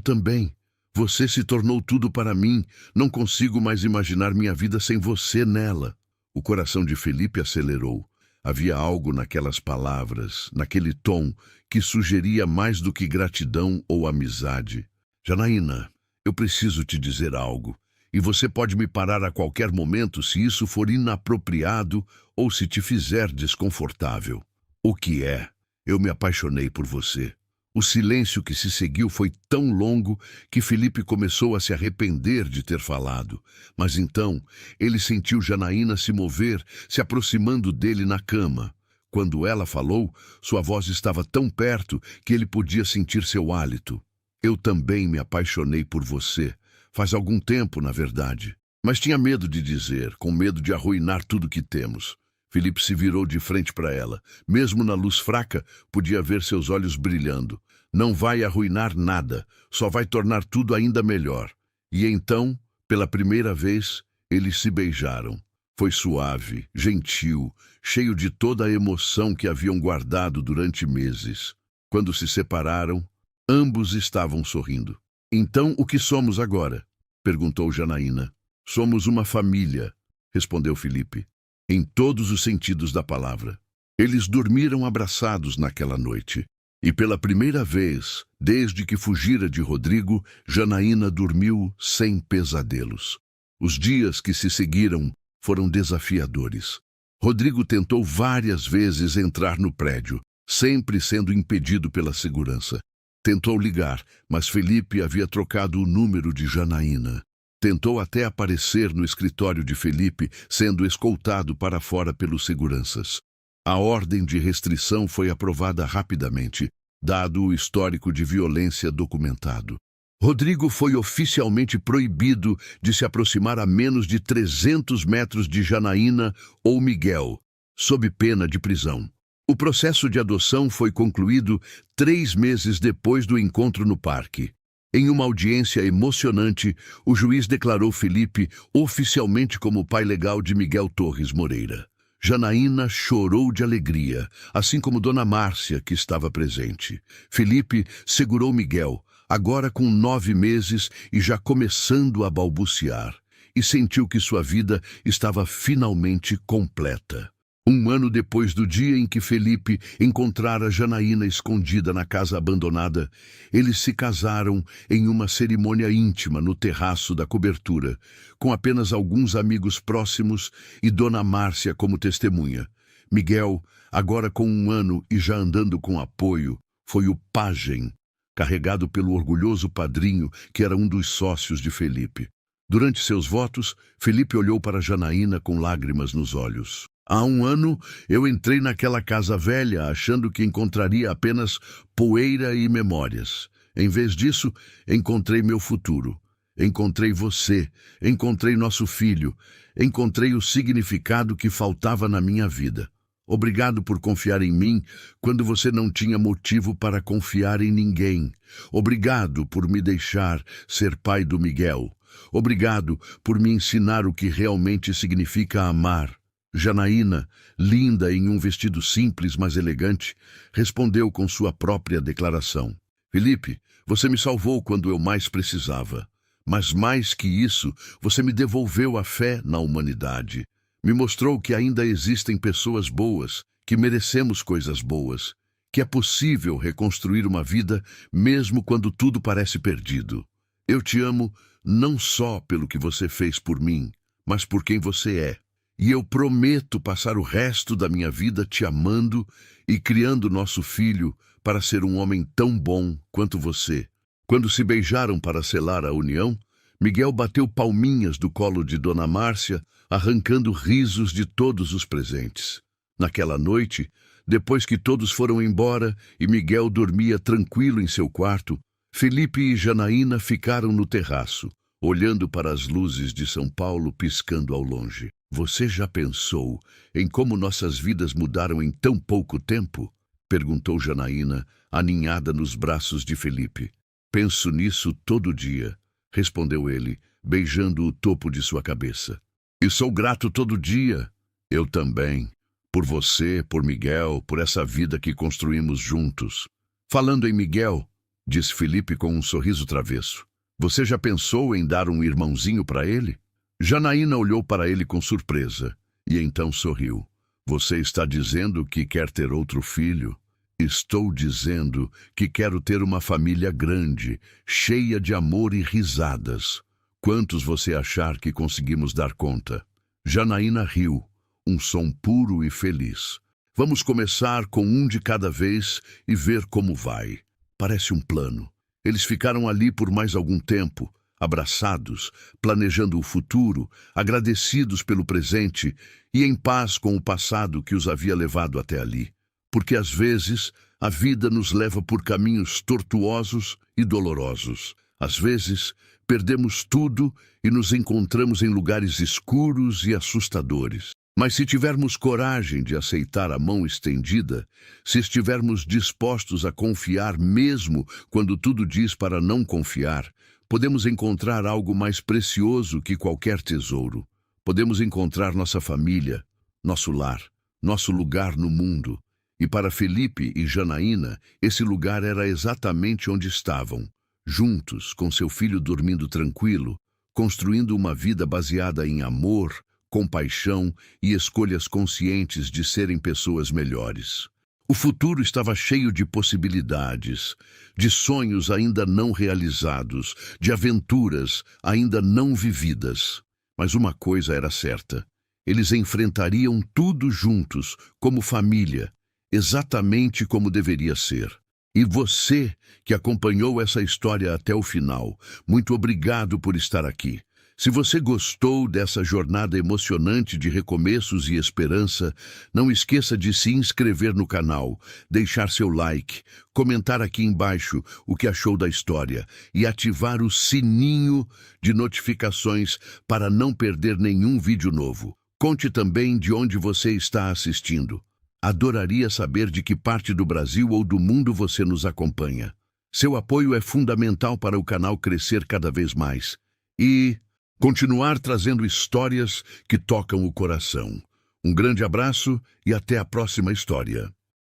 também. Você se tornou tudo para mim. Não consigo mais imaginar minha vida sem você nela. O coração de Felipe acelerou. Havia algo naquelas palavras, naquele tom, que sugeria mais do que gratidão ou amizade. Janaína, eu preciso te dizer algo. E você pode me parar a qualquer momento se isso for inapropriado ou se te fizer desconfortável. O que é? Eu me apaixonei por você. O silêncio que se seguiu foi tão longo que Felipe começou a se arrepender de ter falado. Mas então, ele sentiu Janaína se mover, se aproximando dele na cama. Quando ela falou, sua voz estava tão perto que ele podia sentir seu hálito. Eu também me apaixonei por você. Faz algum tempo, na verdade. Mas tinha medo de dizer, com medo de arruinar tudo que temos. Felipe se virou de frente para ela. Mesmo na luz fraca, podia ver seus olhos brilhando. Não vai arruinar nada, só vai tornar tudo ainda melhor. E então, pela primeira vez, eles se beijaram. Foi suave, gentil, cheio de toda a emoção que haviam guardado durante meses. Quando se separaram, ambos estavam sorrindo. Então, o que somos agora? Perguntou Janaína. Somos uma família, respondeu Felipe. Em todos os sentidos da palavra. Eles dormiram abraçados naquela noite. E pela primeira vez, desde que fugira de Rodrigo, Janaína dormiu sem pesadelos. Os dias que se seguiram foram desafiadores. Rodrigo tentou várias vezes entrar no prédio, sempre sendo impedido pela segurança. Tentou ligar, mas Felipe havia trocado o número de Janaína. Tentou até aparecer no escritório de Felipe, sendo escoltado para fora pelos seguranças. A ordem de restrição foi aprovada rapidamente, dado o histórico de violência documentado. Rodrigo foi oficialmente proibido de se aproximar a menos de 300 metros de Janaína ou Miguel, sob pena de prisão. O processo de adoção foi concluído 3 meses depois do encontro no parque. Em uma audiência emocionante, o juiz declarou Felipe oficialmente como pai legal de Miguel Torres Moreira. Janaína chorou de alegria, assim como Dona Márcia, que estava presente. Felipe segurou Miguel, agora com 9 meses e já começando a balbuciar, e sentiu que sua vida estava finalmente completa. 1 ano depois do dia em que Felipe encontrara Janaína escondida na casa abandonada, eles se casaram em uma cerimônia íntima no terraço da cobertura, com apenas alguns amigos próximos e Dona Márcia como testemunha. Miguel, agora com 1 ano e já andando com apoio, foi o pajem, carregado pelo orgulhoso padrinho que era um dos sócios de Felipe. Durante seus votos, Felipe olhou para Janaína com lágrimas nos olhos. Há 1 ano, eu entrei naquela casa velha achando que encontraria apenas poeira e memórias. Em vez disso, encontrei meu futuro. Encontrei você, encontrei nosso filho, encontrei o significado que faltava na minha vida. Obrigado por confiar em mim quando você não tinha motivo para confiar em ninguém. Obrigado por me deixar ser pai do Miguel. Obrigado por me ensinar o que realmente significa amar. Janaína, linda em um vestido simples, mas elegante, respondeu com sua própria declaração. Felipe, você me salvou quando eu mais precisava. Mas mais que isso, você me devolveu a fé na humanidade. Me mostrou que ainda existem pessoas boas, que merecemos coisas boas, que é possível reconstruir uma vida mesmo quando tudo parece perdido. Eu te amo não só pelo que você fez por mim, mas por quem você é. E eu prometo passar o resto da minha vida te amando e criando nosso filho para ser um homem tão bom quanto você. Quando se beijaram para selar a união, Miguel bateu palminhas do colo de Dona Márcia, arrancando risos de todos os presentes. Naquela noite, depois que todos foram embora e Miguel dormia tranquilo em seu quarto, Felipe e Janaína ficaram no terraço, olhando para as luzes de São Paulo piscando ao longe. Você já pensou em como nossas vidas mudaram em tão pouco tempo? Perguntou Janaína, aninhada nos braços de Felipe. Penso nisso todo dia, respondeu ele, beijando o topo de sua cabeça. E sou grato todo dia. Eu também. Por você, por Miguel, por essa vida que construímos juntos. Falando em Miguel, disse Felipe com um sorriso travesso. Você já pensou em dar um irmãozinho para ele? Janaína olhou para ele com surpresa e então sorriu. Você está dizendo que quer ter outro filho? Estou dizendo que quero ter uma família grande, cheia de amor e risadas. Quantos você achar que conseguimos dar conta? Janaína riu, um som puro e feliz. Vamos começar com um de cada vez e ver como vai. Parece um plano. Eles ficaram ali por mais algum tempo, abraçados, planejando o futuro, agradecidos pelo presente e em paz com o passado que os havia levado até ali. Porque às vezes a vida nos leva por caminhos tortuosos e dolorosos. Às vezes perdemos tudo e nos encontramos em lugares escuros e assustadores. Mas se tivermos coragem de aceitar a mão estendida, se estivermos dispostos a confiar mesmo quando tudo diz para não confiar, podemos encontrar algo mais precioso que qualquer tesouro. Podemos encontrar nossa família, nosso lar, nosso lugar no mundo. E para Felipe e Janaína, esse lugar era exatamente onde estavam, juntos, com seu filho dormindo tranquilo, construindo uma vida baseada em amor, compaixão e escolhas conscientes de serem pessoas melhores. O futuro estava cheio de possibilidades, de sonhos ainda não realizados, de aventuras ainda não vividas. Mas uma coisa era certa: eles enfrentariam tudo juntos, como família, exatamente como deveria ser. E você, que acompanhou essa história até o final, muito obrigado por estar aqui. Se você gostou dessa jornada emocionante de recomeços e esperança, não esqueça de se inscrever no canal, deixar seu like, comentar aqui embaixo o que achou da história e ativar o sininho de notificações para não perder nenhum vídeo novo. Conte também de onde você está assistindo. Adoraria saber de que parte do Brasil ou do mundo você nos acompanha. Seu apoio é fundamental para o canal crescer cada vez mais e continuar trazendo histórias que tocam o coração. Um grande abraço e até a próxima história.